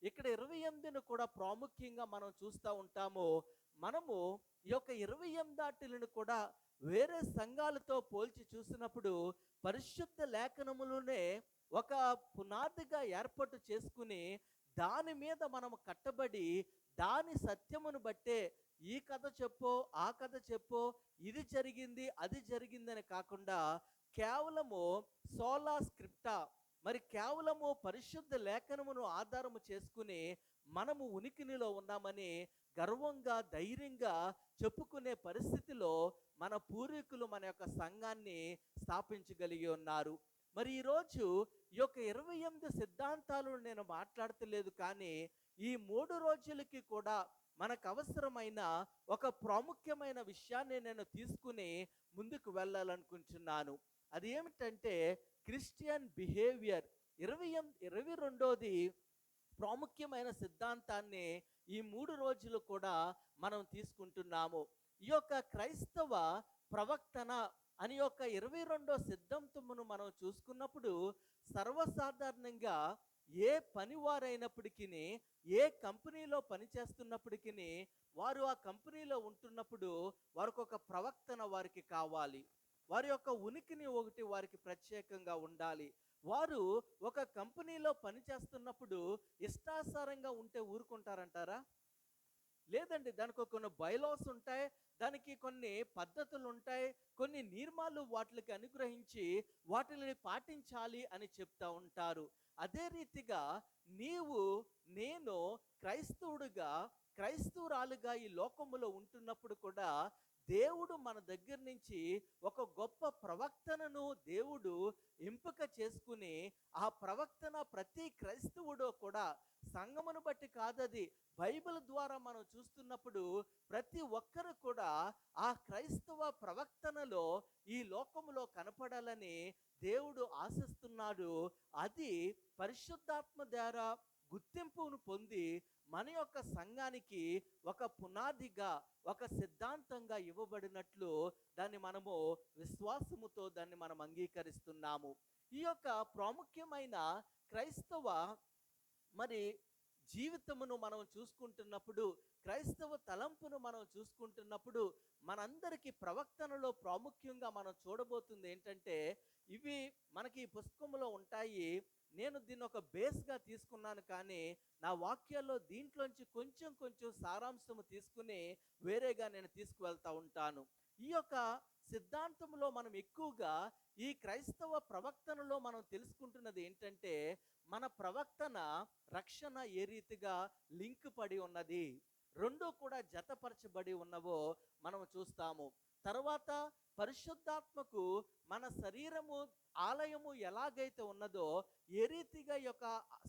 ఇక్కడ 28ను కూడా ప్రాముఖ్యంగా మనం చూస్తూ ఉంటాము. మనము ఈ యొక్క 28 కూడా వేరే సంఘాలతో పోల్చి చూసినప్పుడు పరిశుద్ధ లేఖనములోనే ఒక పునాదిగా ఏర్పాటు చేసుకుని దాని మీద మనము కట్టబడి దాని సత్యమును బట్టే ఈ కథ చెప్పో ఆ కథ చెప్పో ఇది జరిగింది అది జరిగిందని కాకుండా కేవలము సోలా స్క్రిప్టా మరి కేవలము పరిశుద్ధ లేఖనమును ఆధారము చేసుకుని మనము ఉనికినిలో ఉన్నామని గర్వంగా ధైర్యంగా చెప్పుకునే పరిస్థితిలో మన పూర్వీకులు మన యొక్క సంఘాన్ని స్థాపించగలిగి ఉన్నారు. మరి ఈరోజు ఈ యొక్క 28 సిద్ధాంతాలను నేను మాట్లాడతలేదు, కానీ ఈ 3 రోజులకి కూడా మనకు అవసరమైన ఒక ప్రాముఖ్యమైన విషయాన్ని నేను తీసుకుని ముందుకు వెళ్ళాలనుకుంటున్నాను. అది ఏమిటంటే క్రిస్టియన్ బిహేవియర్. 22ది ప్రాముఖ్యమైన సిద్ధాంతాన్ని ఈ 3 రోజులు కూడా మనం తీసుకుంటున్నాము. ఈ యొక్క క్రైస్తవ ప్రవక్తన అని యొక్క 22వ సిద్ధాంతమును మనం చూసుకున్నప్పుడు సర్వసాధారణంగా ఏ పనివారైనప్పటికీ, ఏ కంపెనీలో పనిచేస్తున్నప్పటికీ వారు ఆ కంపెనీలో ఉంటున్నప్పుడు వారికి ఒక ప్రవక్తన వారికి కావాలి. వారి యొక్క ఉనికిని ఒకటి వారికి ప్రత్యేకంగా ఉండాలి. వారు ఒక కంపెనీలో పనిచేస్తున్నప్పుడు ఇష్టాసారంగా ఉంటే ఊరుకుంటారంటారా? లేదండి. దానికి కొన్ని బైలాస్ ఉంటాయి, దానికి కొన్ని పద్ధతులు ఉంటాయి, కొన్ని నియమాలు వాటికి అనుగ్రహించి వాటిని పాటించాలి అని చెప్తా ఉంటారు. అదే రీతిగా నీవు నేను క్రైస్తవుడుగా క్రైస్తవురాలుగా ఈ లోకములో ఉంటున్నప్పుడు కూడా దేవుడు మన దగ్గర నుంచి ఒక గొప్ప ప్రవక్తనను దేవుడు ఎంపిక చేసుకుని ఆ ప్రవక్తన ప్రతి క్రైస్తవుడు కూడా సంఘమును బట్టి కాదది బైబిల్ ద్వారా మనం చూస్తున్నప్పుడు ప్రతి ఒక్కరు కూడా ఆ క్రైస్తవ ప్రవక్తనలో ఈ లోకములో కనపడాలని దేవుడు ఆశిస్తున్నాడు. అది పరిశుద్ధాత్మ ద్వారా గుర్తింపును పొంది మన యొక్క సంఘానికి ఒక పునాదిగా ఒక సిద్ధాంతంగా ఇవ్వబడినట్లు దాన్ని మనము విశ్వాసముతో దాన్ని మనం అంగీకరిస్తున్నాము. ఈ యొక్క ప్రాముఖ్యమైన క్రైస్తవ మరి జీవితమును మనం చూసుకుంటున్నప్పుడు, క్రైస్తవ తలంపును మనం చూసుకుంటున్నప్పుడు మనందరికీ ప్రవక్తనలో ప్రాముఖ్యంగా మనం చూడబోతుంది ఏంటంటే ఇవి మనకి ఈ పుస్తకంలో ఉంటాయి. నేను దీన్ని ఒక బేస్గా తీసుకున్నాను, కానీ నా వాక్యాల్లో దీంట్లోంచి కొంచెం కొంచెం సారాంశము తీసుకుని వేరేగా నేను తీసుకువెళ్తా ఉంటాను. ఈ యొక్క సిద్ధాంతంలో మనం ఎక్కువగా ఈ క్రైస్తవ ప్రవక్తనలో మనం తెలుసుకుంటున్నది ఏంటంటే, మన ప్రవక్తన రక్షణ ఏ రీతిగా లింక్ పడి ఉన్నది, రెండూ కూడా జతపరచబడి ఉన్నవో మనం చూస్తాము. తర్వాత పరిశుద్ధాత్మకు మన శరీరము ఆలయము ఎలాగైతే ఉన్నదో, ఏ రీతిగా ఈ యొక్క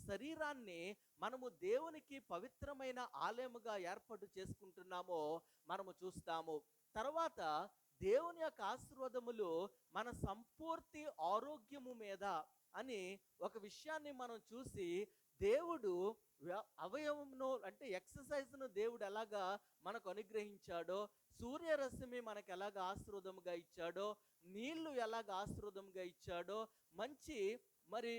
శరీరాన్ని మనము దేవునికి పవిత్రమైన ఆలయముగా ఏర్పాటు చేసుకుంటున్నామో మనము చూస్తాము. తర్వాత దేవుని యొక్క ఆశీర్వాదములు మన సంపూర్తి ఆరోగ్యము మీద అని ఒక విషయాన్ని మనం చూసి, దేవుడు అవయవమును అంటే ఎక్సర్సైజ్ను దేవుడు ఎలాగా మనకు అనుగ్రహించాడో, సూర్యరశ్మి మనకు ఎలాగ ఆశీర్వాదముగా ఇచ్చాడో, నీళ్లు ఎలాగ ఆశీర్వాదముగా ఇచ్చాడో, మంచి మరి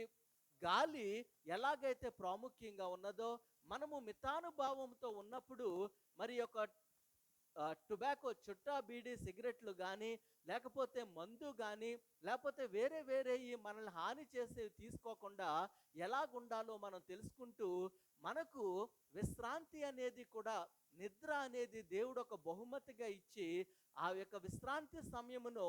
గాలి ఎలాగైతే ప్రాముఖ్యంగా ఉన్నదో, మనము మితానుభావంతో ఉన్నప్పుడు మరి యొక్క టొబాకో, చుట్టా, బీడీ, సిగరెట్లు కానీ, లేకపోతే మందు కానీ, లేకపోతే వేరే వేరే ఈ మనల్ని హాని చేసేవి తీసుకోకుండా ఎలాగుండాలో మనం తెలుసుకుంటూ, మనకు విశ్రాంతి అనేది కూడా, నిద్ర అనేది దేవుడు ఒక బహుమతిగా ఇచ్చి, ఆ యొక్క విశ్రాంతి సమయమును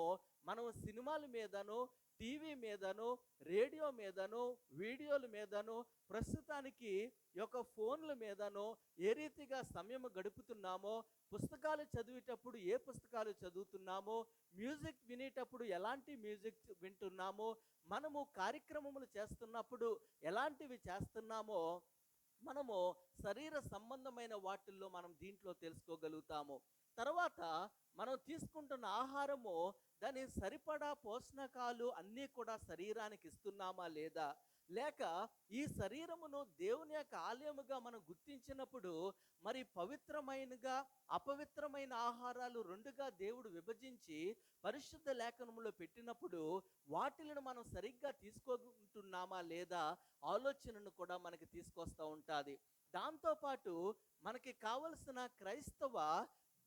మనం సినిమాల మీదను, టీవీ మీదను, రేడియో మీదను, వీడియోల మీదను, ప్రస్తుతానికి యొక్క ఫోన్ల మీదను ఏ రీతిగా సమయం గడుపుతున్నామో, పుస్తకాలు చదివేటప్పుడు ఏ పుస్తకాలు చదువుతున్నామో, మ్యూజిక్ వినేటప్పుడు ఎలాంటి మ్యూజిక్ వింటున్నామో, మనము కార్యక్రమములు చేస్తున్నప్పుడు ఎలాంటివి చేస్తున్నామో, మనము శరీర సంబంధమైన వాటిల్లో మనం దీంట్లో తెలుసుకోగలుగుతాము. తర్వాత మనం తీసుకుంటున్న ఆహారము, దాని సరిపడా పోషకాలు అన్నీ కూడా శరీరానికి ఇస్తున్నామా లేదా, లేక ఈ శరీరమును దేవుని యొక్క ఆలయముగా మనం గుర్తించినప్పుడు మరి పవిత్రమైనగా అపవిత్రమైన ఆహారాలు రెండుగా దేవుడు విభజించి పరిశుద్ధ లేఖనములో పెట్టినప్పుడు వాటిలను మనం సరిగ్గా తీసుకుంటున్నామా లేదా ఆలోచనను కూడా మనకి తీసుకొస్తూ ఉంటుంది. దాంతోపాటు మనకి కావలసిన క్రైస్తవ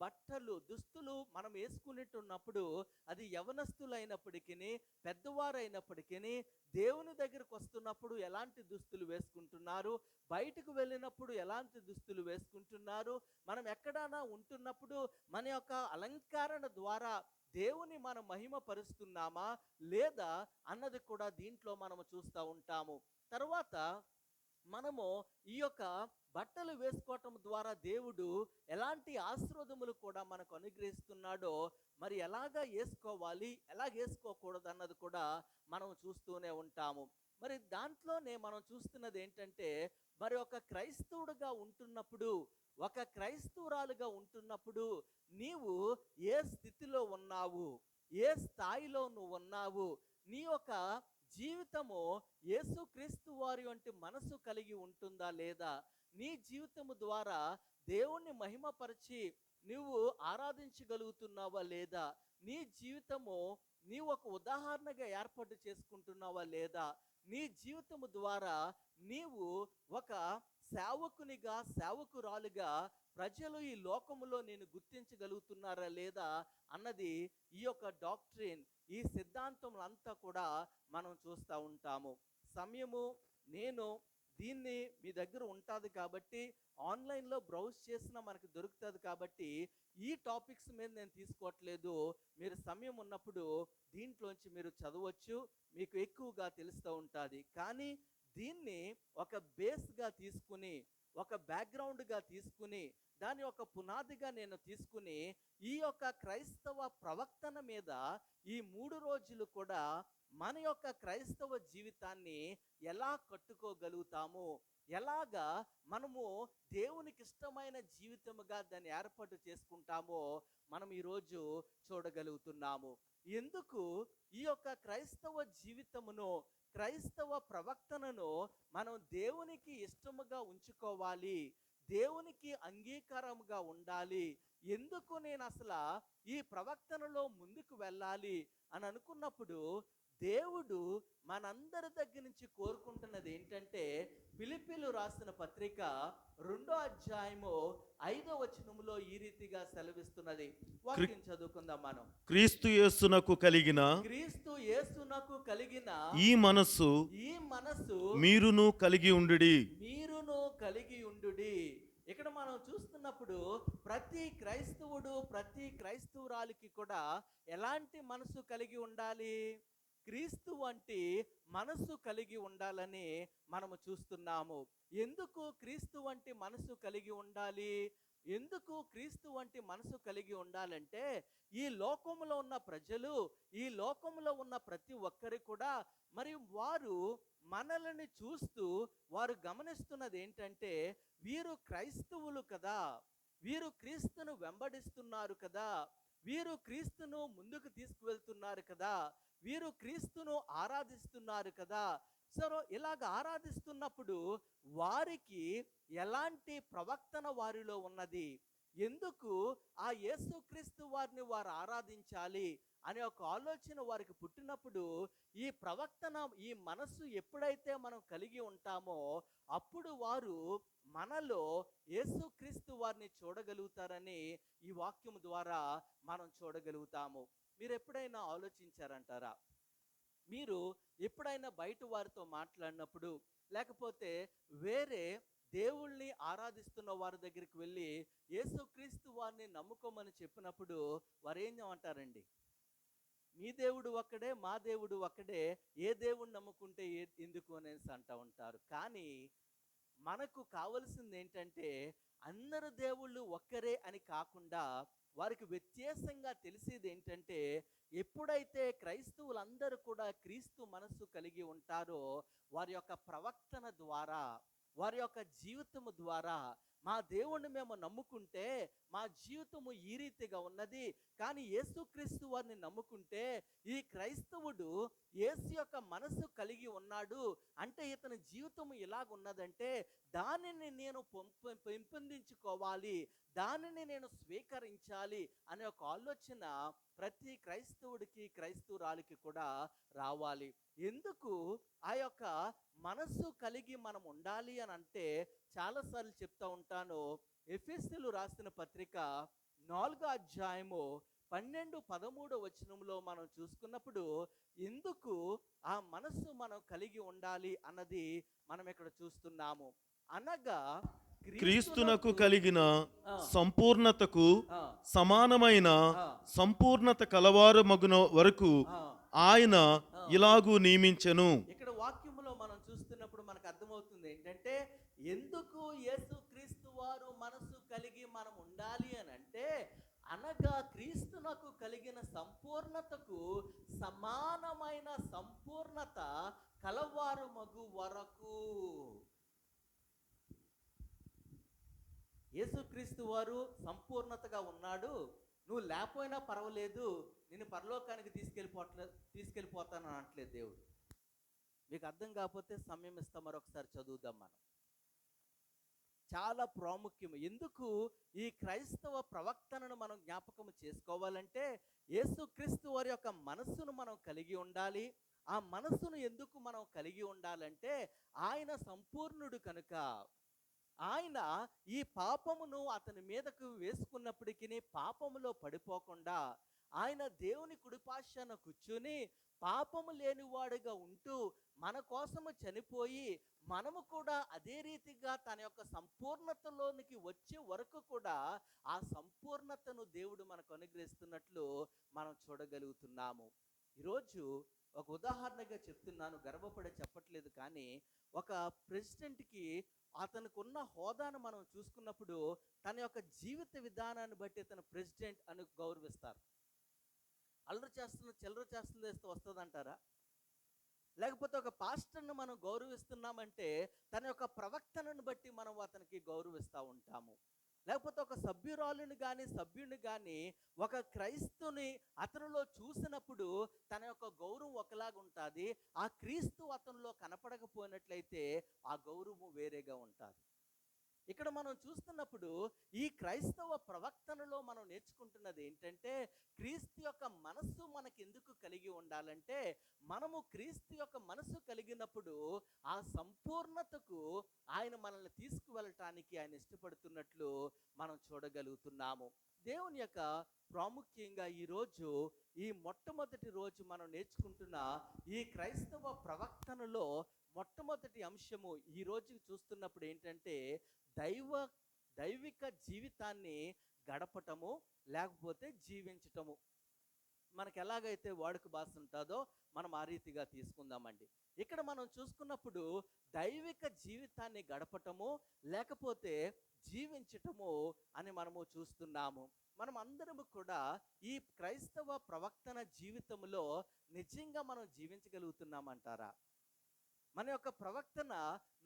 బట్టలు, దుస్తులు మనం వేసుకునేట్టున్నప్పుడు, అది యవనస్తులైనప్పటికీ పెద్దవారైనప్పటికీ దేవుని దగ్గరకు వస్తున్నప్పుడు ఎలాంటి దుస్తులు వేసుకుంటున్నారు, బయటకు వెళ్ళినప్పుడు ఎలాంటి దుస్తులు వేసుకుంటున్నారు, మనం ఎక్కడైనా ఉంటున్నప్పుడు మన యొక్క అలంకరణ ద్వారా దేవుని మనం మహిమపరుస్తున్నామా లేదా అన్నది కూడా దీంట్లో మనము చూస్తూ ఉంటాము. తర్వాత మనము ఈ యొక్క బట్టలు వేసుకోవటం ద్వారా దేవుడు ఎలాంటి ఆశీర్వాదములు కూడా మనకు అనుగ్రహిస్తున్నాడో, మరి ఎలాగా వేసుకోవాలి, ఎలాగ వేసుకోకూడదు అన్నది కూడా మనం చూస్తూనే ఉంటాము. మరి దాంట్లోనే మనం చూస్తున్నది ఏంటంటే, మరి ఒక క్రైస్తవుడుగా ఉంటున్నప్పుడు, ఒక క్రైస్తవురాలుగా ఉంటున్నప్పుడు నీవు ఏ స్థితిలో ఉన్నావు, ఏ స్థాయిలో నువ్వు ఉన్నావు, నీ యొక్క జీవితము యేసుక్రీస్తు వారి వంటి మనసు కలిగి ఉంటుందా లేదా, నీ జీవితము ద్వారా దేవుణ్ణి మహిమపరిచి నువ్వు ఆరాధించగలుగుతున్నావా లేదా, నీ జీవితము నీవు ఒక ఉదాహరణగా ఏర్పాటు చేసుకుంటున్నావా లేదా, నీ జీవితము ద్వారా నీవు ఒక సేవకునిగా, సేవకురాలుగా ప్రజలు ఈ లోకములో నేను గుర్తించగలుగుతున్నారా లేదా అన్నది ఈ యొక్క డాక్ట్రిన్, ఈ సిద్ధాంతములంతా కూడా మనం చూస్తూ ఉంటాము. సమయము నేను దీన్ని మీ దగ్గర ఉంటుంది కాబట్టి, ఆన్లైన్లో బ్రౌజ్ చేసినా మనకు దొరుకుతుంది కాబట్టి ఈ టాపిక్స్ మీద నేను తీసుకోవట్లేదు. మీరు సమయం ఉన్నప్పుడు దీంట్లోంచి మీరు చదవచ్చు, మీకు ఎక్కువగా తెలుస్తూ ఉంటుంది. కానీ దీన్ని ఒక బేస్గా తీసుకుని, ఒక బ్యాక్గ్రౌండ్గా తీసుకుని, దాని యొక్క పునాదిగా నేను తీసుకుని ఈ యొక్క క్రైస్తవ ప్రవక్తన మీద ఈ 3 రోజులు కూడా మన యొక్క క్రైస్తవ జీవితాన్ని ఎలా కట్టుకోగలుగుతాము, ఎలాగా మనము దేవునికి ఇష్టమైన జీవితముగా దాన్ని ఏర్పాటు చేసుకుంటామో మనం ఈరోజు చూడగలుగుతున్నాము. ఎందుకు ఈ యొక్క క్రైస్తవ జీవితమును, క్రైస్తవ ప్రవక్తనను మనం దేవునికి ఇష్టముగా ఉంచుకోవాలి, దేవునికి అంగీకారముగా ఉండాలి, ఎందుకు నేను అసలు ఈ ప్రవక్తనలో ముందుకు వెళ్ళాలి అని అనుకున్నప్పుడు, దేవుడు మనందరి దగ్గర నుంచి కోరుకుంటున్నది ఏంటంటే, ఫిలిప్పీలు రాసిన పత్రిక 2వ అధ్యాయము 5వ వచనములో ఈ రీతిగా సెలవిస్తున్నది. వాక్యం చదువుకుందాం మనం. క్రీస్తు యేసునకు కలిగిన క్రీస్తు యేసునకు కలిగిన ఈ మనస్సు ఈ మనస్సు మీరును కలిగి ఉండుడి. మీరును కలిగి ఉండుడి. ఇక్కడ మనం చూస్తున్నప్పుడు ప్రతి క్రైస్తవుడు, ప్రతి క్రైస్తవురాలికి కూడా ఎలాంటి మనసు కలిగి ఉండాలి? క్రీస్తు వంటి మనసు కలిగి ఉండాలని మనము చూస్తున్నాము. ఎందుకు క్రీస్తు వంటి మనసు కలిగి ఉండాలి? ఎందుకు క్రీస్తు వంటి మనసు కలిగి ఉండాలంటే, ఈ లోకంలో ఉన్న ప్రజలు, ఈ లోకంలో ఉన్న ప్రతి ఒక్కరి కూడా మరి వారు మనల్ని చూస్తూ వారు గమనిస్తున్నది ఏంటంటే, వీరు క్రైస్తవులు కదా, వీరు క్రీస్తును వెంబడిస్తున్నారు కదా, వీరు క్రీస్తును ముందుకు తీసుకువెళ్తున్నారు కదా, వీరు క్రీస్తును ఆరాధిస్తున్నారు కదా. సో ఇలాగ ఆరాధిస్తున్నప్పుడు వారికి ఎలాంటి ప్రవక్తన వారిలో ఉన్నది? ఎందుకు ఆ యేసుక్రీస్తు వారిని వారు ఆరాధించాలి అనే ఒక ఆలోచన వారికి పుట్టినప్పుడు, ఈ ప్రవక్తన, ఈ మనస్సు ఎప్పుడైతే మనం కలిగి ఉంటామో అప్పుడు వారు మనలో యేసుక్రీస్తు వారిని చూడగలుగుతారని ఈ వాక్యం ద్వారా మనం చూడగలుగుతాము. మీరు ఎప్పుడైనా ఆలోచించారంటారా? మీరు ఎప్పుడైనా బయట వారితో మాట్లాడినప్పుడు, లేకపోతే వేరే దేవుళ్ళని ఆరాధిస్తున్న వారి దగ్గరికి వెళ్ళి యేసుక్రీస్తు వారిని నమ్ముకోమని చెప్పినప్పుడు వారు ఏం అంటారండి? మీ దేవుడు ఒక్కడే, మా దేవుడు ఒక్కడే, ఏ దేవుడిని నమ్ముకుంటే ఎందుకు అనేసి అంటూ ఉంటారు. కానీ మనకు కావలసింది ఏంటంటే, అందరు దేవుళ్ళు ఒక్కరే అని కాకుండా వారికి వ్యత్యాసంగా తెలిసేది ఏంటంటే, ఎప్పుడైతే క్రైస్తవులందరూ కూడా క్రీస్తు మనస్సు కలిగి ఉంటారో వారి యొక్క ప్రవక్తన ద్వారా, వారి యొక్క జీవితము ద్వారా, మా దేవుణ్ణి మేము నమ్ముకుంటే మా జీవితము ఈ రీతిగా ఉన్నది, కానీ యేసుక్రీస్తు వారిని నమ్ముకుంటే ఈ క్రైస్తవుడు యేసు యొక్క మనసు కలిగి ఉన్నాడు అంటే ఇతని జీవితము ఇలాగున్నదంటే దానిని నేను పెంపొందించుకోవాలి, దానిని నేను స్వీకరించాలి అనే ఒక ఆలోచన ప్రతి క్రైస్తవుడికి, క్రైస్తవురాలికి కూడా రావాలి. ఎందుకు ఆ యొక్క మనస్సు కలిగి మనం ఉండాలి అని అంటే, చాలాసార్లు చెప్తా ఉంటాను. ఎఫెసీయులు రాసిన పత్రిక 4వ అధ్యాయము 12-13 వచనంలో మనం చూసుకున్నప్పుడు ఎందుకు ఆ మనస్సు మనం కలిగి ఉండాలి అన్నది మనం ఇక్కడ చూస్తున్నాము. అనగా క్రీస్తునకు కలిగిన సంపూర్ణతకు సమానమైన సంపూర్ణత కలవారు మగున వరకు ఆయన ఇలాగూ నియమించెను. ఇక్కడ వాక్యములో మనం చూస్తున్నప్పుడు మనకు అర్థమవుతుంది ఏంటంటే, ఎందుకు యేసుక్రీస్తు వారు మనసు కలిగి మనం ఉండాలి అని అంటే, అనగా క్రీస్తునకు కలిగిన సంపూర్ణతకు సమానమైన సంపూర్ణత కలవారు మగు వరకు. యేసుక్రీస్తు వారు సంపూర్ణతగా ఉన్నాడు, నువ్వు లేకపోయినా పర్వాలేదు, నేను పరలోకానికి తీసుకెళ్ళిపోతాను అనట్లేదు దేవుడు. మీకు అర్థం కాకపోతే సమయం ఇస్తాం, మరొకసారి చదువుదాం. మనం చాలా ప్రాముఖ్యం. ఎందుకు ఈ క్రైస్తవ ప్రవక్తనను మనం జ్ఞాపకం చేసుకోవాలంటే, యేసుక్రీస్తు వారి యొక్క మనస్సును మనం కలిగి ఉండాలి. ఆ మనస్సును ఎందుకు మనం కలిగి ఉండాలంటే, ఆయన సంపూర్ణుడు కనుక. ఆయన ఈ పాపమును అతని మీదకు వేసుకున్నప్పటికీ పాపములో పడిపోకుండా ఆయన దేవుని కుడిపార్శ్వన కూర్చుని పాపము లేనివాడుగా ఉంటూ మన కోసము చనిపోయి, మనము కూడా అదే రీతిగా తన యొక్క సంపూర్ణతలోనికి వచ్చే వరకు కూడా ఆ సంపూర్ణతను దేవుడు మనకు అనుగ్రహిస్తున్నట్లు మనం చూడగలుగుతున్నాము. ఈరోజు ఒక ఉదాహరణగా చెప్తున్నాను, గర్వపడే చెప్పట్లేదు, కానీ ఒక ప్రెసిడెంట్కి అతనికి ఉన్న హోదాను మనం చూసుకున్నప్పుడు తన యొక్క జీవిత విధానాన్ని బట్టి తన ప్రెసిడెంట్ అని గౌరవిస్తారు. అల్లరి చేస్తున్న చిల్లర చేస్తుంది వేస్తే వస్తుంది అంటారా? లేకపోతే ఒక పాస్టర్ను మనం గౌరవిస్తున్నామంటే తన యొక్క ప్రవక్తనను బట్టి మనం అతనికి గౌరవిస్తూ ఉంటాము. లేకపోతే ఒక సభ్యురాలుని కానీ సభ్యుని కానీ ఒక క్రైస్తుని అతనిలో చూసినప్పుడు తన యొక్క గౌరవం ఒకలాగా ఉంటుంది. ఆ క్రీస్తు అతనిలో కనపడకపోయినట్లయితే ఆ గౌరవం వేరేగా ఉంటుంది. ఇక్కడ మనం చూస్తున్నప్పుడు ఈ క్రైస్తవ ప్రవక్తనలో మనం నేర్చుకుంటున్నది ఏంటంటే, క్రీస్తు యొక్క మనస్సు మనకి ఎందుకు కలిగి ఉండాలంటే, మనము క్రీస్తు యొక్క మనస్సు కలిగినప్పుడు ఆ సంపూర్ణతకు ఆయన మనల్ని తీసుకువెళ్ళటానికి ఆయన ఇష్టపడుతున్నట్లు మనం చూడగలుగుతున్నాము. దేవుని యొక్క ప్రాముఖ్యంగా ఈరోజు ఈ మొట్టమొదటి రోజు మనం నేర్చుకుంటున్న ఈ క్రైస్తవ ప్రవక్తనలో మొట్టమొదటి అంశము ఈ రోజు చూస్తున్నప్పుడు ఏంటంటే, దైవిక జీవితాన్ని గడపటము, లేకపోతే జీవించటము. మనకు ఎలాగైతే వాడుక భాష ఉంటుందో మనం ఆ రీతిగా తీసుకుందామండి. ఇక్కడ మనం చూసుకున్నప్పుడు దైవిక జీవితాన్ని గడపటము, లేకపోతే జీవించటము అని మనము చూస్తున్నాము. మనం అందరము కూడా ఈ క్రైస్తవ ప్రవక్తన జీవితంలో నిజంగా మనం జీవించగలుగుతున్నామంటారా? మన యొక్క ప్రవక్తన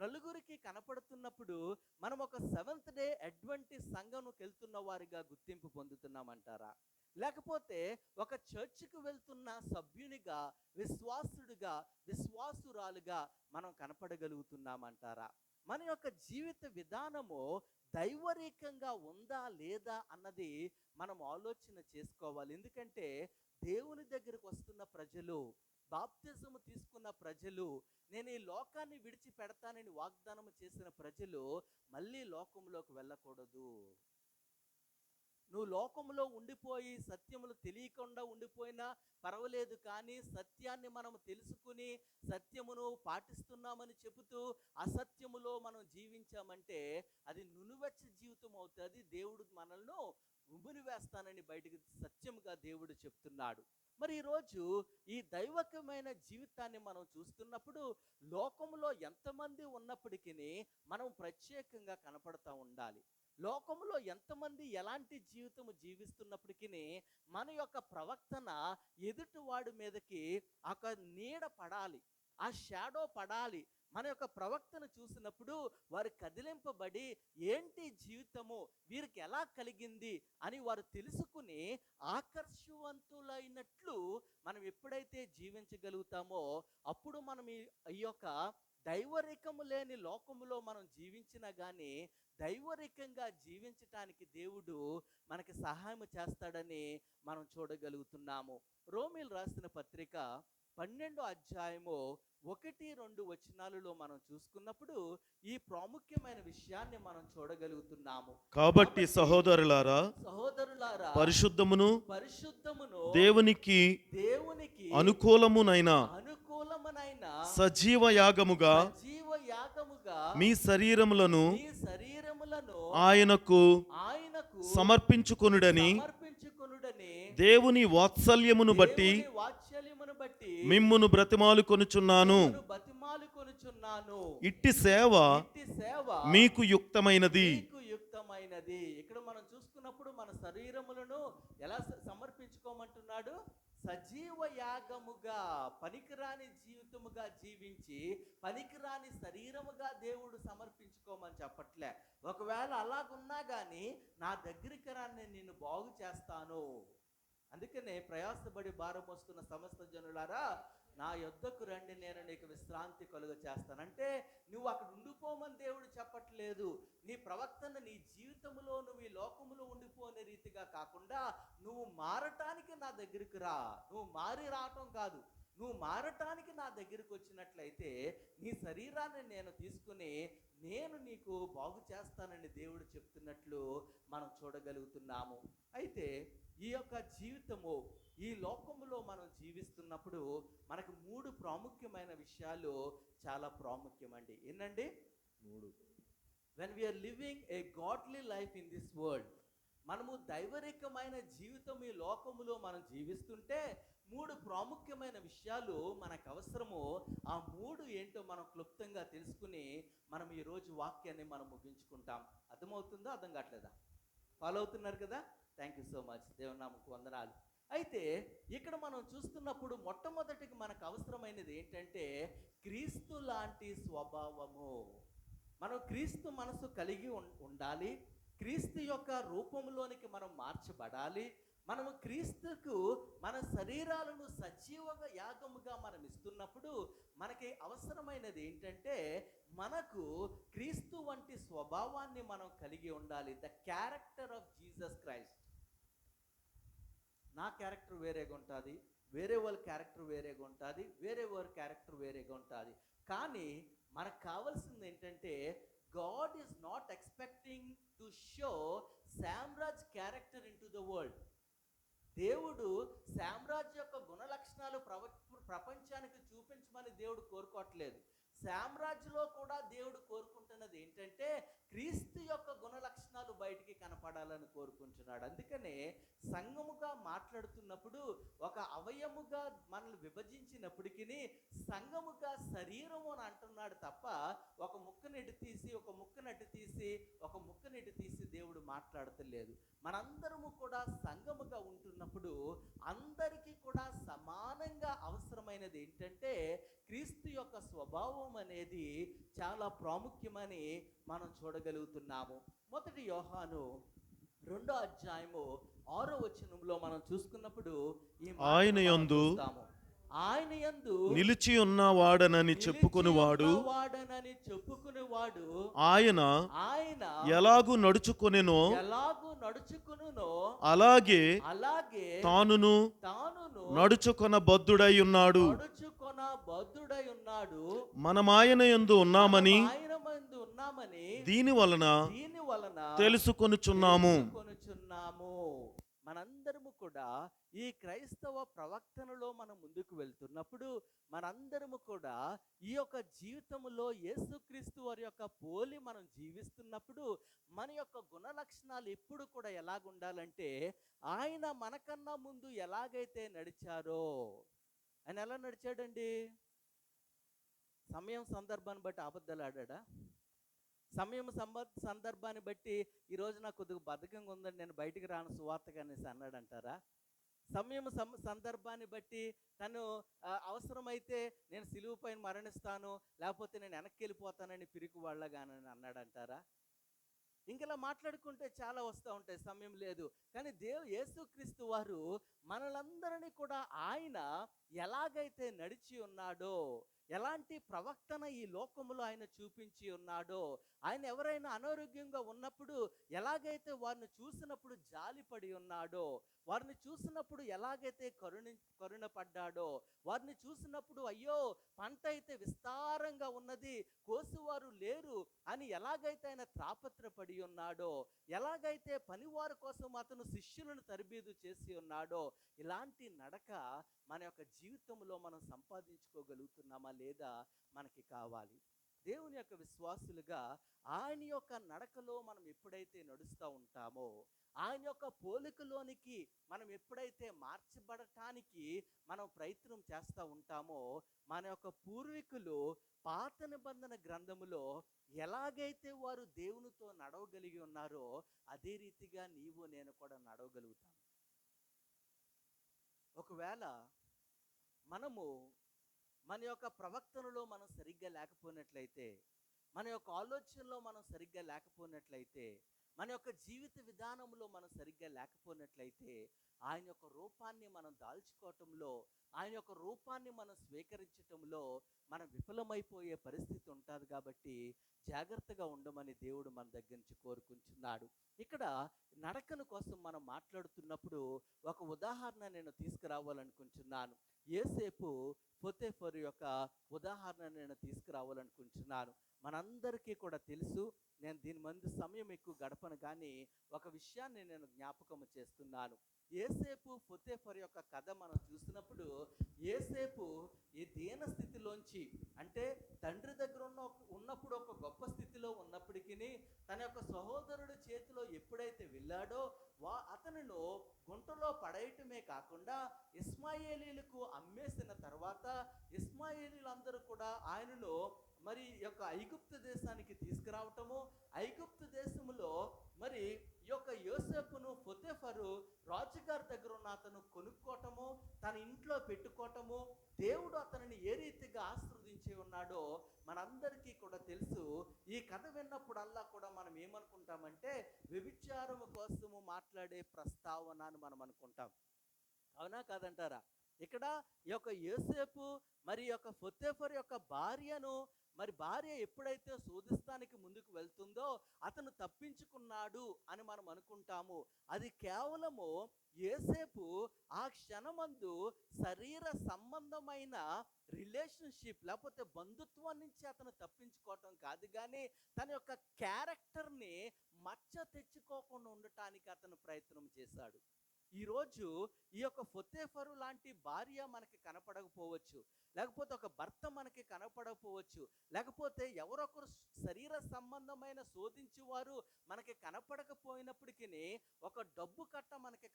నలుగురికి కనపడుతున్నప్పుడు మనం ఒక సెవెంత్ డే అడ్వెంటిస్ట్ సంఘంకి వెళ్తున్న వారిగా గుర్తింపు పొందుతున్నామంటారా? లేకపోతే ఒక చర్చికి వెళ్తున్న సభ్యునిగా, విశ్వాసుడిగా, విశ్వాసురాలుగా మనం కనపడగలుగుతున్నామంటారా? మన యొక్క జీవిత విధానము దైవరీకంగా ఉందా లేదా అన్నది మనం ఆలోచన చేసుకోవాలి. ఎందుకంటే దేవుని దగ్గరకు వస్తున్న ప్రజలు, బాప్తిజము తీసుకున్న ప్రజలు, నేను ఈ లోకాన్ని విడిచిపెడతానని వాగ్దానం చేసిన ప్రజలు మళ్ళీ లోకంలోకి వెళ్ళకూడదు. నువ్వు లోకంలో ఉండిపోయి సత్యములు తెలియకుండా ఉండిపోయినా పర్వాలేదు, కానీ సత్యాన్ని మనం తెలుసుకుని సత్యమును పాటిస్తున్నామని చెబుతూ అసత్యములో మనం జీవించామంటే అది నునువెచ్చ జీవితం అవుతుంది. దేవుడు మనల్ని ఉమ్మిని వేస్తానని బయటికి సత్యముగా దేవుడు చెప్తున్నాడు. మరి ఈరోజు ఈ దైవకమైన జీవితాన్ని మనం చూస్తున్నప్పుడు లోకంలో ఎంతమంది ఉన్నప్పటికీ మనం ప్రత్యేకంగా కనపడతా ఉండాలి. లోకంలో ఎంతమంది ఎలాంటి జీవితము జీవిస్తున్నప్పటికీ మన యొక్క ప్రవక్తన ఎదుటివాడి మీదకి ఒక నీడ పడాలి, ఆ షాడో పడాలి. మన యొక్క ప్రవక్తను చూసినప్పుడు వారు కదిలింపబడి ఏంటి జీవితము, వీరికి ఎలా కలిగింది అని వారు తెలుసుకుని ఆకర్షవంతులైనట్లు మనం ఎప్పుడైతే జీవించగలుగుతామో అప్పుడు మనం ఈ యొక్క దైవరికము లేని లోకములో మనం జీవించినా కానీ దైవరికంగా జీవించటానికి దేవుడు మనకి సహాయం చేస్తాడని మనం చూడగలుగుతున్నాము. రోమీలు రాసిన పత్రిక 12వ అధ్యాయము 1-2 వచనాలలో మనం చూసుకున్నప్పుడు ఈ ప్రాముఖ్యమైన విషయాన్ని మనం చూడగలుగుతున్నాము. కాబట్టి సహోదరులారా, పరిశుద్ధమును దేవునికి అనుకూలమునైన సజీవ యాగముగా మీ శరీరములను ఆయనకు సమర్పించుకొనుడని దేవుని వాత్సల్యమును బట్టి మిమ్మును బ్రతిమాలుకొనుచున్నాను. ఇట్టి సేవ మీకు యుక్తమైనది. ఇక్కడ మనం చూసుకున్నప్పుడు మన శరీరములను ఎలా సమర్పించుకోమంటున్నాడు? సజీవ యాగముగా, పనికిరాని జీవితముగా జీవించి పనికిరాని శరీరముగా దేవుడు సమర్పించుకోమని చెప్పట్లే. ఒకవేళ అలాగున్నా కానీ నా దగ్గరికి రాని నిన్ను బాగు చేస్తాను. అందుకనే ప్రయాసపడి భారం వస్తున్న సమస్త జనులారా నా యొద్దకు రండి, నేను నీకు విశ్రాంతి కలుగ చేస్తానంటే నువ్వు అక్కడ ఉండిపోమని దేవుడు చెప్పట్లేదు. నీ ప్రవక్తన నీ జీవితంలో నువ్వు ఈ లోకములో ఉండిపోనే రీతిగా కాకుండా నువ్వు మారటానికి నా దగ్గరికి రా. నువ్వు మారి రావటం కాదు, నువ్వు మారటానికి నా దగ్గరికి వచ్చినట్లయితే నీ శరీరాన్ని నేను తీసుకుని నేను నీకు బాగు చేస్తానని దేవుడు చెప్తున్నట్లు మనం చూడగలుగుతున్నాము. అయితే ఈ యొక్క జీవితము ఈ లోకములో మనం జీవిస్తున్నప్పుడు మనకు 3 ప్రాముఖ్యమైన విషయాలు చాలా ప్రాముఖ్యమండి. ఏంటండి? 3. when we are living a godly life in this world, మనము దైవరికమైన జీవితం ఈ లోకములో మనం జీవిస్తుంటే 3 ప్రాముఖ్యమైన విషయాలు మనకు అవసరము. ఆ 3 ఏంటో మనం క్లుప్తంగా తెలుసుకుని మనం ఈరోజు వాక్యాన్ని మనం ముగించుకుంటాం. అర్థమవుతుందా? అర్థం కావట్లేదా? ఫాలో అవుతున్నారు కదా? Thank you so much. దేవుని నామముకు వందనాలు. అయితే ఇక్కడ మనం చూస్తున్నప్పుడు మొట్టమొదటికి మనకు అవసరమైనది ఏంటంటే క్రీస్తు లాంటి స్వభావము. మనం క్రీస్తు మనసు కలిగి ఉండాలి. క్రీస్తు యొక్క రూపంలోనికి మనం మార్చబడాలి. మనము క్రీస్తుకు మన శరీరాలను సజీవ యాగముగా మనం ఇస్తున్నప్పుడు మనకి అవసరమైనది ఏంటంటే మనకు క్రీస్తు వంటి స్వభావాన్ని మనం కలిగి ఉండాలి. The character of Jesus Christ. నా క్యారెక్టర్ వేరేగా ఉంటుంది, వేరే వాళ్ళ క్యారెక్టర్ వేరేగా ఉంటుంది, వేరే వాళ్ళ క్యారెక్టర్ వేరేగా ఉంటుంది. కానీ మనకు కావాల్సింది ఏంటంటే God is not expecting to show Samraj character into the world. దేవుడు శామ్రాజ్ యొక్క గుణ లక్షణాలు ప్రపంచానికి చూపించమని దేవుడు కోరుకోవట్లేదు. శామ్రాజ్లో కూడా దేవుడు కోరుకుంటున్నది ఏంటంటే క్రీస్తు యొక్క గుణ లక్షణాలు బయటికి కనపడాలని కోరుకుంటున్నాడు. అందుకనే సంఘముగా మాట్లాడుతున్నప్పుడు ఒక అవయముగా మనల్ని విభజించినప్పటికీ సంఘముగా శరీరము అని అంటున్నాడు తప్ప ఒక ముక్కని ఇటు తీసి ఒక ముక్కని అటు తీసి ఒక ముక్కని ఇటు తీసి దేవుడు మాట్లాడతలేదు. మనందరము కూడా సంఘముగా ఉంటున్నప్పుడు అందరికీ కూడా సమానంగా అవసరమైనది ఏంటంటే క్రీస్తు యొక్క స్వభావం అనేది చాలా ప్రాముఖ్యమని మనం చూడగలుగుతున్నాము. మొదటి యోహాను 2వ అధ్యాయము 6వ వచనంలో మనం చూసుకున్నప్పుడు ఈ ఆయన యందు ఆయన యందు నిలిచి ఉన్నవాడనని చెప్పుకొనివాడు ఆయన ఎలాగూ నడుచుకొనెనో అలాగే తానును నడుచుకొన బద్ధుడై ఉన్నాడు. మనం ఆయన యందు ఉన్నామని దీని వలన తెలుసుకొనుచున్నాము. మనందరము కూడా ఈ క్రైస్తవ ప్రవక్తనలో మనం ముందుకు వెళ్తున్నప్పుడు మనందరము కూడా ఈ యొక్క జీవితంలో యేసుక్రీస్తు వారి యొక్క పోలి మనం జీవిస్తున్నప్పుడు మన యొక్క గుణ లక్షణాలు ఎప్పుడు కూడా ఎలాగుండాలంటే ఆయన మనకన్నా ముందు ఎలాగైతే నడిచారో, ఆయన ఎలా నడిచాడండి? సమయం సందర్భాన్ని బట్టి అబద్ధాలు ఆడా? సమయం సందర్భాన్ని బట్టి ఈరోజు నాకు కొద్దిగా బద్ధకంగా ఉందని నేను బయటికి రాను సువార్తగా అనేసి అన్నాడంటారా? సమయం సందర్భాన్ని బట్టి తను అవసరమైతే నేను సిలువ పైన మరణిస్తాను లేకపోతే నేను వెనక్కి వెళ్ళిపోతానని పిరికి వాళ్ళగానని అన్నాడంటారా? ఇంకెలా మాట్లాడుకుంటే చాలా వస్తూ ఉంటాయి, సమయం లేదు. కానీ యేసుక్రీస్తు వారు మనలందరినీ కూడా ఆయన ఎలాగైతే నడిచి ఉన్నాడో, ఎలాంటి ప్రవక్తన ఈ లోకములో ఆయన చూపించి ఉన్నాడో, ఆయన ఎవరైనా అనారోగ్యంగా ఉన్నప్పుడు ఎలాగైతే వారిని చూసినప్పుడు జాలిపడి ఉన్నాడో, వారిని చూసినప్పుడు ఎలాగైతే కరుణ పడ్డాడో, వారిని చూసినప్పుడు అయ్యో పంట అయితే విస్తారంగా ఉన్నది కోసువారు లేరు అని ఎలాగైతే ఆయన తాపత్రపడి ఉన్నాడో, ఎలాగైతే పనివారి కోసం అతను శిష్యులను తరబీదు చేసి ఉన్నాడో, ఇలాంటి నడక మన యొక్క జీవితంలో మనం సంపాదించుకోగలుగుతున్నామా లేదా మనకి కావాలి. దేవుని యొక్క విశ్వాసులుగా ఆయన యొక్క నడకలో మనం ఎప్పుడైతే నడుస్తూ ఉంటామో, ఆయన యొక్క పోలికలోనికి మనం ఎప్పుడైతే మార్చబడటానికి మనం ప్రయత్నం చేస్తూ ఉంటామో, మన యొక్క పూర్వీకులు పాత నిబంధన గ్రంథములో ఎలాగైతే వారు దేవునితో నడవగలిగి ఉన్నారో అదే రీతిగా నీవు నేను కూడా నడవగలుగుతాం. ఒకవేళ మనము మన యొక్క ప్రవక్తనలో మనం సరిగ్గా లేకపోయినట్లయితే, మన యొక్క ఆలోచనలో మనం సరిగ్గా లేకపోయినట్లయితే, మన యొక్క జీవిత విధానంలో మనం సరిగ్గా లేకపోయినట్లయితే ఆయన యొక్క రూపాన్ని మనం దాల్చుకోవటంలో, ఆయన యొక్క రూపాన్ని మనం స్వీకరించటంలో మనం విఫలమైపోయే పరిస్థితి ఉంటుంది. కాబట్టి జాగ్రత్తగా ఉండమని దేవుడు మన దగ్గర నుంచి కోరుకుంటున్నాడు. ఇక్కడ నడకను కోసం మనం మాట్లాడుతున్నప్పుడు ఒక ఉదాహరణ నేను తీసుకురావాలనుకుంటున్నాను. యోసేపు పోతీఫరు యొక్క ఉదాహరణ నేను తీసుకురావాలనుకుంటున్నాను. మనందరికీ కూడా తెలుసు, నేను దీని ముందు సమయం ఎక్కువ గడపను కానీ ఒక విషయాన్ని నేను జ్ఞాపకం చేస్తున్నాను. యోసేపు పోతీఫరు యొక్క కథ మనం చూసినప్పుడు యోసేపు ఈ దీన స్థితిలోంచి, అంటే తండ్రి దగ్గర ఉన్నప్పుడు ఒక గొప్ప స్థితిలో ఉన్నప్పటికీ తన యొక్క సహోదరుడి చేతిలో ఎప్పుడైతే వెళ్ళాడో అతనిలో గుంటలో పడేయటమే కాకుండా ఇస్మాయేలీలకు అమ్మేసిన తర్వాత ఇస్మాయేలీలందరూ కూడా ఆయనను మరి యొక్క ఐగుప్తు దేశానికి తీసుకురావటము, ఐగుప్తు దేశంలో మరి ఈ యొక్క యోసేపును పోతీఫరు రాజుగారి దగ్గర ఉన్న అతను కొనుక్కోవటము, తన ఇంట్లో పెట్టుకోవటము, దేవుడు అతనిని ఏ రీతిగా ఆశీర్వదించి ఉన్నాడో మనందరికీ కూడా తెలుసు. ఈ కథ విన్నప్పుడల్లా కూడా మనం ఏమనుకుంటామంటే వ్యభిచారము కోసము మాట్లాడే ప్రస్తావన అని మనం అనుకుంటాం. అవునా కాదంటారా? ఇక్కడ ఈ యొక్క యోసేపు మరి ఈ యొక్క పొతీఫరు యొక్క భార్యను, మరి భార్య ఎప్పుడైతే శోధిస్తానికి ముందుకు వెళ్తుందో అతను తప్పించుకున్నాడు అని మనం అనుకుంటాము. అది కేవలము యోసేపు ఆ క్షణమందు శరీర సంబంధమైన రిలేషన్షిప్ లేకపోతే బంధుత్వం నుంచి అతను తప్పించుకోవటం కాదు, కానీ తన యొక్క క్యారెక్టర్ని మచ్చ తెచ్చుకోకుండా ఉండటానికి అతను ప్రయత్నం చేశాడు. ఈరోజు ఈ యొక్క పొతీఫరు లాంటి భార్య మనకి కనపడకపోవచ్చు, లేకపోతే ఒక భర్త మనకి కనపడకపోవచ్చు, లేకపోతే ఎవరొకరు శరీర సంబంధమైన శోధించేవారు మనకి కనపడకపోయినప్పటికీ ఒక డబ్బు కట్ట మనకి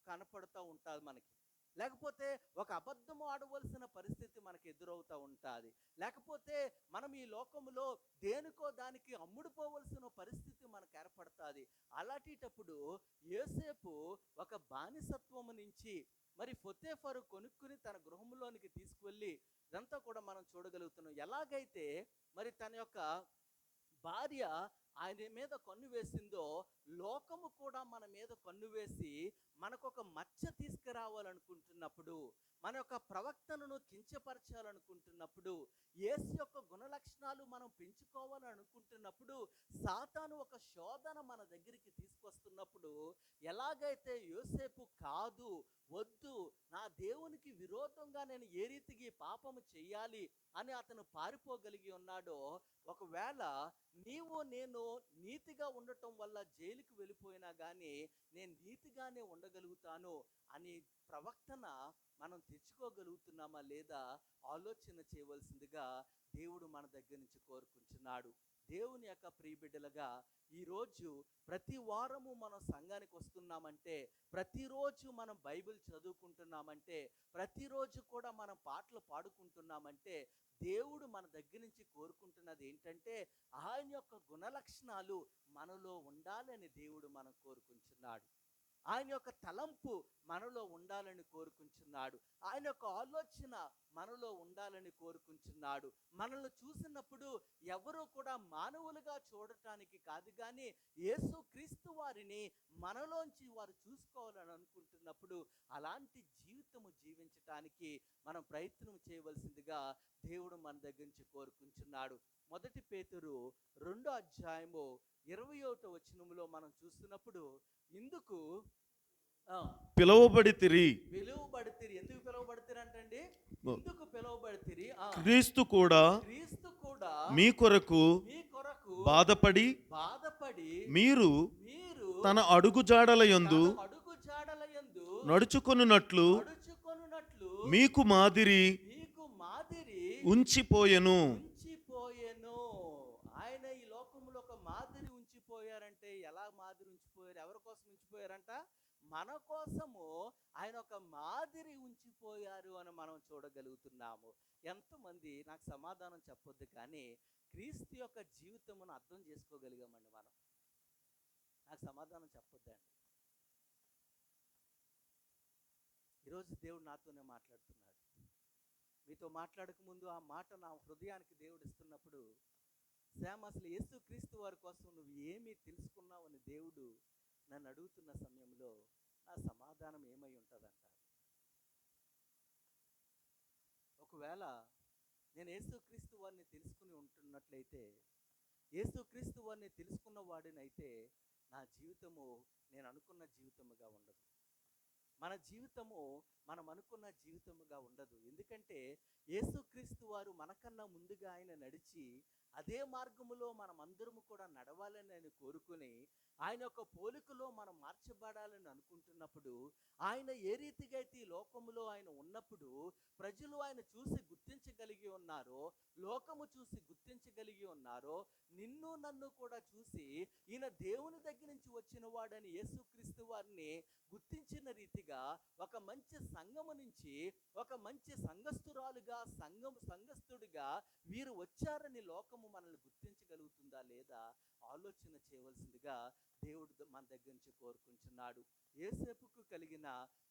కనపడుతూ ఉంటుంది మనకి, లేకపోతే ఒక అబద్ధము ఆడవలసిన పరిస్థితి మనకి ఎదురవుతూ ఉంటుంది, లేకపోతే మనం ఈ లోకంలో దేనికో దానికి అమ్ముడుపోవలసిన పరిస్థితి మనకు ఏర్పడుతుంది. అలాంటిటప్పుడు యోసేపు ఒక బానిసత్వము నుంచి మరి పొతీఫరు కొనుక్కుని తన గృహంలోనికి తీసుకువెళ్ళి ఇదంతా కూడా మనం చూడగలుగుతున్నాం. ఎలాగైతే మరి తన యొక్క భార్య ఆయన మీద కన్ను వేసిందో లోకము కూడా మన మీద కన్ను వేసి మనకొక మచ్చ తీసుకురావాలనుకుంటున్నప్పుడు, మన యొక్క ప్రవక్తను కించపరచాలనుకుంటున్నప్పుడు, యేసు యొక్క గుణలక్షణాలు మనం పెంచుకోవాలనుకుంటున్నప్పుడు సాతాను ఒక శోధన మన దగ్గరికి తీసుకొస్తున్నప్పుడు, ఎలాగైతే యోసేపు కాదు వద్దు నా దేవునికి విరోధంగా నేను ఏ రీతికి పాపము చెయ్యాలి అని అతను పారిపోగలిగి ఉన్నాడో, ఒకవేళ నీవు నేను నీతిగా ఉండటం వల్ల జైలుకి వెళ్ళిపోయినా కానీ నేను నీతిగానే ఉండగలుగుతాను అని ప్రవక్తన మనం తెచ్చుకోగలుగుతున్నామా లేదా ఆలోచన చేయవలసిందిగా దేవుడు మన దగ్గర నుంచి కోరుకుంటున్నాడు. దేవుని యొక్క ప్రియబిడ్డలుగా ఈరోజు ప్రతి వారము మనం సంఘానికి వస్తున్నామంటే, ప్రతిరోజు మనం బైబిల్ చదువుకుంటున్నామంటే, ప్రతిరోజు కూడా మనం పాటలు పాడుకుంటున్నామంటే దేవుడు మన దగ్గర నుంచి కోరుకుంటున్నది ఏంటంటే ఆయన యొక్క గుణలక్షణాలు మనలో ఉండాలని దేవుడు మనం కోరుకుంటున్నాడు. ఆయన యొక్క తలంపు మనలో ఉండాలని కోరుకుంటున్నాడు. ఆయన యొక్క ఆలోచన మనలో ఉండాలని కోరుకుంటున్నాడు. మనల్ని చూసినప్పుడు ఎవరూ కూడా మానవులుగా చూడటానికి కాదు, కానీ యేసుక్రీస్తు వారిని మనలోంచి వారు చూసుకోవాలని అనుకుంటున్నప్పుడు అలాంటి జీవితము జీవించటానికి మనం ప్రయత్నం చేయవలసిందిగా దేవుడు మన దగ్గర నుంచి కోరుకుంటున్నాడు. 1 పేతురు 2:21 మనం చూస్తున్నప్పుడు ఇందుకు పిలువబడితిరి. ఎందుకు పిలువబడితిరి అంటే ఎందుకు పిలువబడితిరి? క్రీస్తు కూడా మీ కొరకు బాధపడి మీరు తన అడుగుజాడల యందు నడుచుకొనున్నట్లు మీకు మాదిరి ఉంచిపోయెను. ఆయన ఈ లోకంలో ఒక మాదిరి ఉంచిపోయారంటే ఎలా మాదిరి ఉంచిపోయారు? ఎవరి కోసం ఉంచిపోయారంట? మన కోసము ఆయన ఒక మాదిరి ఉంచిపోయారు అని మనం చూడగలుగుతున్నాము. ఎంతమంది నాకు సమాధానం చెప్పొద్దు, కానీ క్రీస్తు యొక్క జీవితమును అర్థం చేసుకోగలిగామండి మనం? నాకు సమాధానం చెప్పొద్దండి. ఈరోజు దేవుడు నాతోనే మాట్లాడుతున్నాడు. మీతో మాట్లాడక ముందు ఆ మాట నా హృదయానికి దేవుడు ఇస్తున్నప్పుడు, శామ్ అసలు యేసుక్రీస్తు వారి కోసం నువ్వు ఏమీ తెలుసుకున్నావని దేవుడు నన్ను అడుగుతున్న సమయంలో నా సమాధానం ఏమై ఉంటుందంట? ఒకవేళ నేను యేసుక్రీస్తు వారిని తెలుసుకుని ఉంటున్నట్లయితే, యేసుక్రీస్తు వారిని తెలుసుకున్న వాడినైతే నా జీవితము నేను అనుకున్న జీవితముగా ఉండదు. మన జీవితము మనం అనుకున్న జీవితముగా ఉండదు. ఎందుకంటే యేసుక్రీస్తు వారు మనకన్నా ముందుగా ఆయన నడిచి అదే మార్గములో మనం అందరము కూడా నడవాలని ఆయన కోరుకుని ఆయన యొక్క పోలికలో మనం మార్చబడాలని అనుకుంటున్నప్పుడు, ఆయన ఏ రీతిగా అయితే ఈ లోకములో ఆయన ఉన్నప్పుడు ప్రజలు ఆయన చూసి గుర్తించగలిగి ఉన్నారో, లోకము చూసి గుర్తించగలిగి ఉన్నారో, నిన్ను నన్ను కూడా చూసి ఈయన దేవుని దగ్గర నుంచి వచ్చిన వాడని యేసుక్రీస్తు వారిని గుర్తించిన రీతిగా ఒక మంచి సంఘము నుంచి ఒక మంచి సంఘస్థురాలుగా సంఘస్థుడిగా వీరు వచ్చారని లోకము మనల్ని గుర్తించగలుగుతుందా లేదా ఆలోచన చేయవలసిందిగా దేవుడు మన దగ్గర నుంచి కోరుకుంటున్నాడు. యోసేపు బ్రతుకుకు కలిగిన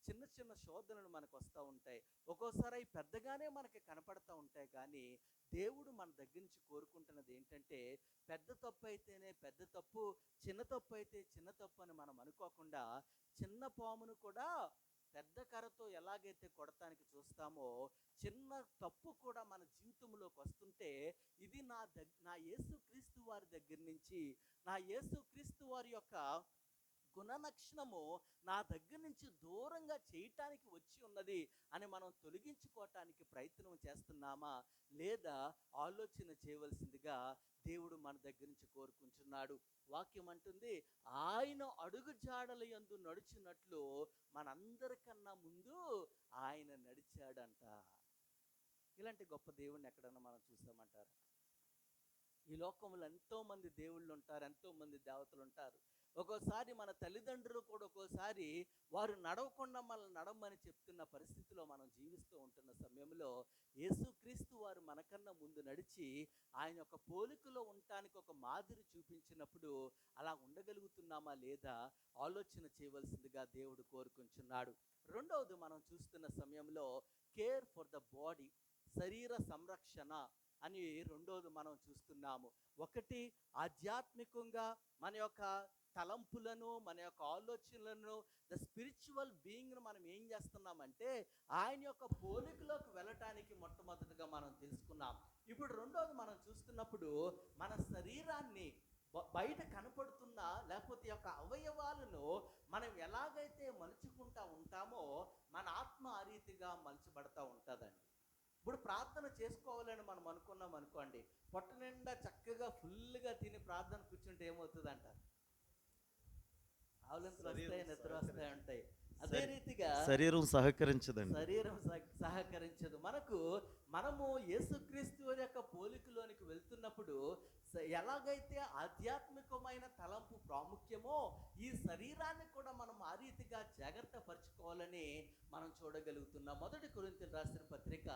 చిన్న చిన్న శోధనలు మనకు వస్తూ ఉంటాయి. ఒక్కోసారి అవి పెద్దగానే మనకి కనపడతా ఉంటాయి, కానీ దేవుడు మన దగ్గర నుంచి కోరుకుంటున్నది ఏంటంటే, పెద్ద తప్పు అయితేనే పెద్ద తప్పు, చిన్న తప్పు అయితే చిన్న తప్పు అని మనం అనుకోకుండా, చిన్న పామును కూడా పెద్ద కర్రతో ఎలాగైతే కొడటానికి చూస్తామో, చిన్న తప్పు కూడా మన జీవితంలోకి వస్తుంటే, ఇది నా యేసుక్రీస్తు వారి దగ్గర నుంచి, నా యేసుక్రీస్తు వారి యొక్క గుణలక్షణము నా దగ్గర నుంచి దూరంగా చేయటానికి వచ్చి ఉన్నది అని మనం తొలగించుకోవటానికి ప్రయత్నం చేస్తున్నామా, లేదా ఆలోచన చేయవలసిందిగా దేవుడు మన దగ్గర నుంచి కోరుకుంటున్నాడు. వాక్యం అంటుంది, ఆయన అడుగు జాడల యందు నడుచున్నట్లు మనందరికన్నా ముందు ఆయన నడిచాడంట. ఇలాంటి గొప్ప దేవుణ్ణి ఎక్కడన్నా మనం చూసామంటారు? ఈ లోకంలో ఎంతో మంది దేవుళ్ళు ఉంటారు, ఎంతో మంది దేవతలు ఉంటారు. ఒక్కోసారి మన తల్లిదండ్రులు కూడా ఒక్కోసారి వారు నడవకుండా మనల్ని నడవమని చెప్తున్న పరిస్థితిలో మనం జీవిస్తూ ఉంటున్న సమయంలో, యేసుక్రీస్తు వారు మనకన్నా ముందు నడిచి ఆయన యొక్క పోలికలో ఉండటానికి ఒక మాదిరి చూపించినప్పుడు అలా ఉండగలుగుతున్నామా లేదా ఆలోచన చేయవలసిందిగా దేవుడు కోరుకుంటున్నాడు. రెండవది మనం చూస్తున్న సమయంలో కేర్ ఫర్ ద బాడీ, శరీర సంరక్షణ అని రెండోది మనం చూస్తున్నాము. ఒకటి, ఆధ్యాత్మికంగా మన యొక్క తలంపులను, మన యొక్క ఆలోచనలను, ద స్పిరిచువల్ బీయింగ్ను మనం ఏం చేస్తున్నామంటే ఆయన యొక్క పోలికలోకి వెళ్ళటానికి మొట్టమొదటిగా మనం తెలుసుకున్నాం. ఇప్పుడు రెండోది మనం చూస్తున్నప్పుడు మన శరీరాన్ని బయట కనపడుతున్న లేకపోతే యొక్క అవయవాలను మనం ఎలాగైతే మలుచుకుంటా ఉంటామో మన ఆత్మ ఆ రీతిగా మలుచబడతా ఉంటుందండి. ఇప్పుడు ప్రార్థన చేసుకోవాలని మనం అనుకున్నాం అనుకోండి, పొట్ట నిండా చక్కగా ఫుల్గా తిని ప్రార్థన కూర్చుంటే ఏమవుతుంది అంటారు? ఆవులంతలు వస్తాయి, నిద్ర వస్తాయి ఉంటాయి. అదే రీతిగా శరీరం సహకరించదండి. శరీరం సహకరించదు. మనము యేసుక్రీస్తు వారి యొక్క పోలికలోనికి వెళ్తున్నప్పుడు ఎలాగైతే ఆధ్యాత్మికమైన తలంపు ప్రాముఖ్యమో, ఈ శరీరాన్ని కూడా మనం ఆ రీతిగా జాగ్రత్త పరచుకోవాలని మనం చూడగలుగుతున్నాం. మొదటి కొరింథీయులకు రాసిన పత్రిక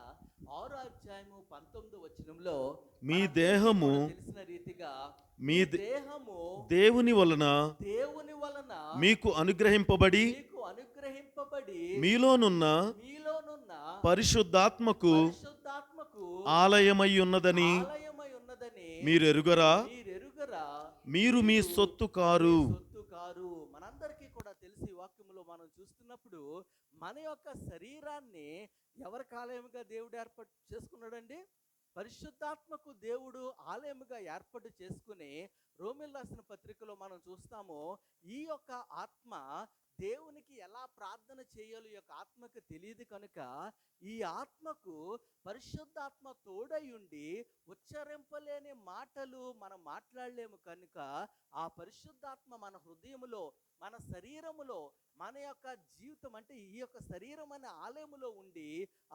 6వ అధ్యాయము 19వ వచనంలో, మీ దేహము తెలిసిన రీతిగా మీ దేహము దేవుని వలన మీకు అనుగ్రహింపబడి మీలోనున్న పరిశుద్ధాత్మకు ఆలయమై ఉన్నదని మీరు ఎరుగరా? మీరు మీ సొత్తు కారు. మనందరికీ కూడా తెలిసి వాక్యములో మనం చూస్తున్నప్పుడు మన యొక్క శరీరాన్ని ఎవరికి ఆలయముగా దేవుడు ఏర్పాటు చేసుకున్నాడండి? పరిశుద్ధాత్మకు దేవుడు ఆలయముగా ఏర్పాటు చేసుకుని, రోమీయులకు రాసిన పత్రికలో మనం చూస్తాము, ఈ యొక్క ఆత్మ దేవునికి ఎలా ప్రార్థన చేయాలో ఈ యొక్క ఆత్మకు తెలియదు కనుక, ఈ ఆత్మకు పరిశుద్ధాత్మ తోడై ఉండి ఉచ్చరింపలేని మాటలు మనం మాట్లాడలేము కనుక, ఆ పరిశుద్ధాత్మ మన హృదయములో, మన శరీరములో, మన యొక్క జీవితం అంటే ఈ యొక్క శరీరం అనే ఆలయములో ఉండి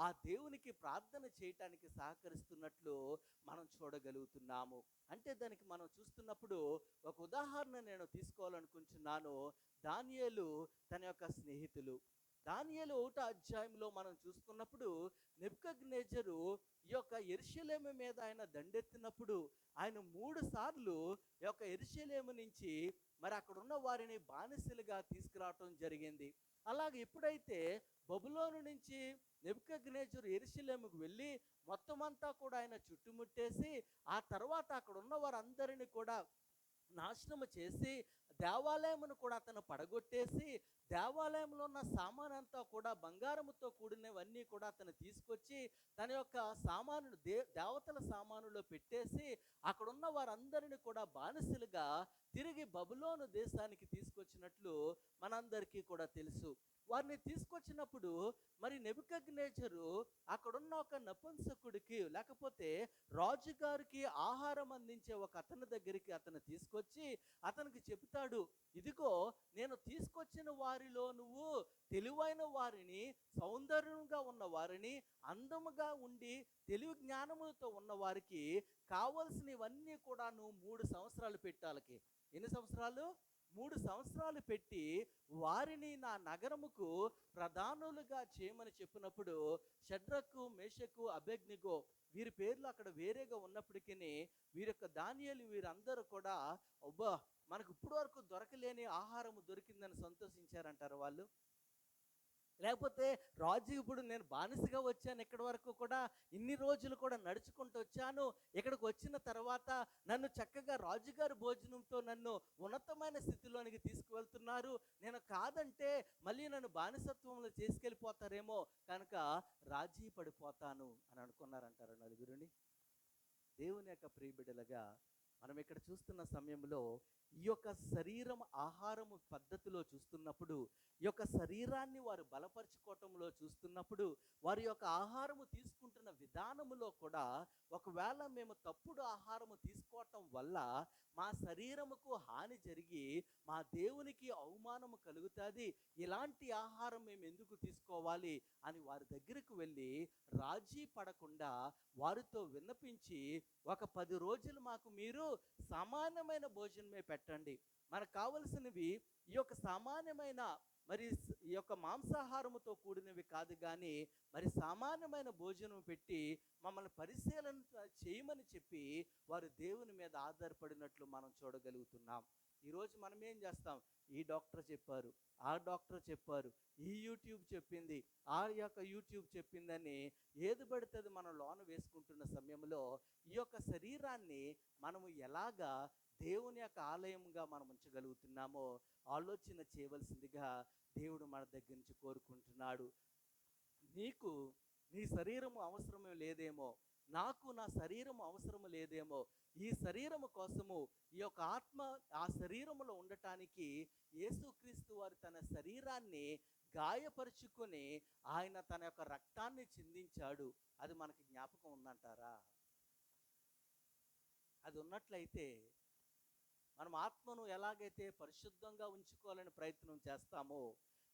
ఆ దేవునికి ప్రార్థన చేయటానికి సహకరిస్తున్నట్లు మనం చూడగలుగుతున్నాము. అంటే దానికి మనం చూస్తున్నప్పుడు ఒక ఉదాహరణ నేను తీసుకోవాలనుకుంటున్నాను. దానియేలు తన యొక్క స్నేహితులు. దానియేలు 1వ అధ్యాయంలో మనం చూసుకున్నప్పుడు, నెబుకద్నెజరు ఈ యొక్క యెరూషలేము మీద ఆయన దండెత్తినప్పుడు ఆయన 3 సార్లు ఈ యొక్క యెరూషలేము నుంచి మరి అక్కడ ఉన్న వారిని బానిసలుగా తీసుకురావటం జరిగింది. అలాగే ఎప్పుడైతే బబులోను నుంచి నెబుకద్నెజరు యెరూషలేముకు వెళ్ళి మొత్తం అంతా కూడా ఆయన చుట్టుముట్టేసి, ఆ తర్వాత అక్కడ ఉన్న వారందరినీ కూడా నాశనము చేసి, దేవాలయమును కూడా అతను పడగొట్టేసి, దేవాలయంలో ఉన్న సామానంతా కూడా బంగారముతో కూడినవన్నీ కూడా అతను తీసుకొచ్చి తన యొక్క సామానులు దేవతల సామానులో పెట్టేసి, అక్కడున్న వారందరినీ కూడా బానిసలుగా తిరిగి బబులోను దేశానికి తీసుకొచ్చినట్లు మనందరికీ కూడా తెలుసు. వారిని తీసుకొచ్చినప్పుడు మరి నెబుకద్నెజరు అక్కడున్న ఒక నపుంసకుడికి, లేకపోతే రాజుగారికి ఆహారం అందించే ఒక అతని దగ్గరికి అతను తీసుకొచ్చి అతనికి చెబుతాడు, ఇదిగో నేను తీసుకొచ్చిన వారిలో నువ్వు తెలివైన వారిని, సౌందర్యంగా ఉన్న వారిని, అందముగా ఉండి తెలివి జ్ఞానములతో ఉన్న వారికి కావలసినవన్నీ కూడా నువ్వు 3 సంవత్సరాలు పెట్టాలకి. ఎన్ని సంవత్సరాలు? 3 సంవత్సరాలు పెట్టి వారిని నా నగరముకు ప్రధానులుగా చేయమని చెప్పినప్పుడు, షడ్రకు, మేషకు, అబేద్నెగో వీరి పేర్లు అక్కడ వేరేగా ఉన్నప్పటికీ వీరి యొక్క దానియేలు వీరందరూ కూడా, అబ్బా మనకు ఇప్పుడు వరకు దొరకలేని ఆహారము దొరికిందని సంతోషించారంటారు వాళ్ళు. లేకపోతే రాజు ఇప్పుడు నేను బానిసగా వచ్చాను ఇక్కడి వరకు కూడా, ఇన్ని రోజులు కూడా నడుచుకుంటూ వచ్చాను, ఇక్కడికి వచ్చిన తర్వాత నన్ను చక్కగా రాజుగారి భోజనంతో నన్ను ఉన్నతమైన స్థితిలోనికి తీసుకువెళ్తున్నారు, నేను కాదంటే మళ్ళీ నన్ను బానిసత్వంలో చేసుకెళ్ళిపోతారేమో కనుక రాజీ పడిపోతాను అని అనుకున్నారంటారు నలుగురిని. దేవుని యొక్క ప్రియబిడ్డలుగా మనం ఇక్కడ చూస్తున్న సమయంలో ఈ యొక్క శరీరం ఆహారము పద్ధతిలో చూస్తున్నప్పుడు, ఈ యొక్క శరీరాన్ని వారు బలపరుచుకోవటంలో చూస్తున్నప్పుడు, వారి యొక్క ఆహారము తీసుకుంటున్న విధానములో కూడా ఒకవేళ మేము తప్పుడు ఆహారము తీసుకోవటం వల్ల మా శరీరముకు హాని జరిగి మా దేవునికి అవమానము కలుగుతుంది, ఇలాంటి ఆహారం మేము ఎందుకు తీసుకోవాలి అని వారి దగ్గరకు వెళ్ళి రాజీ పడకుండా వారితో విన్నపించి, ఒక 10 రోజులు మాకు మీరు సామాన్యమైన భోజనమే పెట్టండి, మనకు కావలసినవి ఈ యొక్క సామాన్యమైన మరి ఈ యొక్క మాంసాహారముతో కూడినవి కాదు కానీ మరి సామాన్యమైన భోజనం పెట్టి మమ్మల్ని పరిశీలన చేయమని చెప్పి వారు దేవుని మీద ఆధారపడినట్లు మనం చూడగలుగుతున్నాం. ఈరోజు మనం ఏం చేస్తాం, ఈ డాక్టర్ చెప్పారు, ఆ డాక్టర్ చెప్పారు, ఈ యూట్యూబ్ చెప్పింది, ఆ యొక్క యూట్యూబ్ చెప్పిందని ఏది పడుతుంది మనం లోన వేసుకుంటున్న సమయంలో ఈ యొక్క శరీరాన్ని మనము ఎలాగా దేవుని యొక్క ఆలయంగా మనం ఉంచగలుగుతున్నామో ఆలోచన చేయవలసిందిగా దేవుడు మన దగ్గర నుంచి కోరుకుంటున్నాడు. నీకు నీ శరీరము అవసరమే లేదేమో, నాకు నా శరీరం అవసరం లేదేమో, ఈ శరీరము కోసము ఈ యొక్క ఆత్మ ఆ శరీరములో ఉండటానికి యేసుక్రీస్తు వారు తన శరీరాన్ని గాయపరుచుకొని ఆయన తన యొక్క రక్తాన్ని చిందించాడు. అది మనకి జ్ఞాపకం ఉందంటారా? అది ఉన్నట్లయితే మనం ఆత్మను ఎలాగైతే పరిశుద్ధంగా ఉంచుకోవాలని ప్రయత్నం చేస్తామో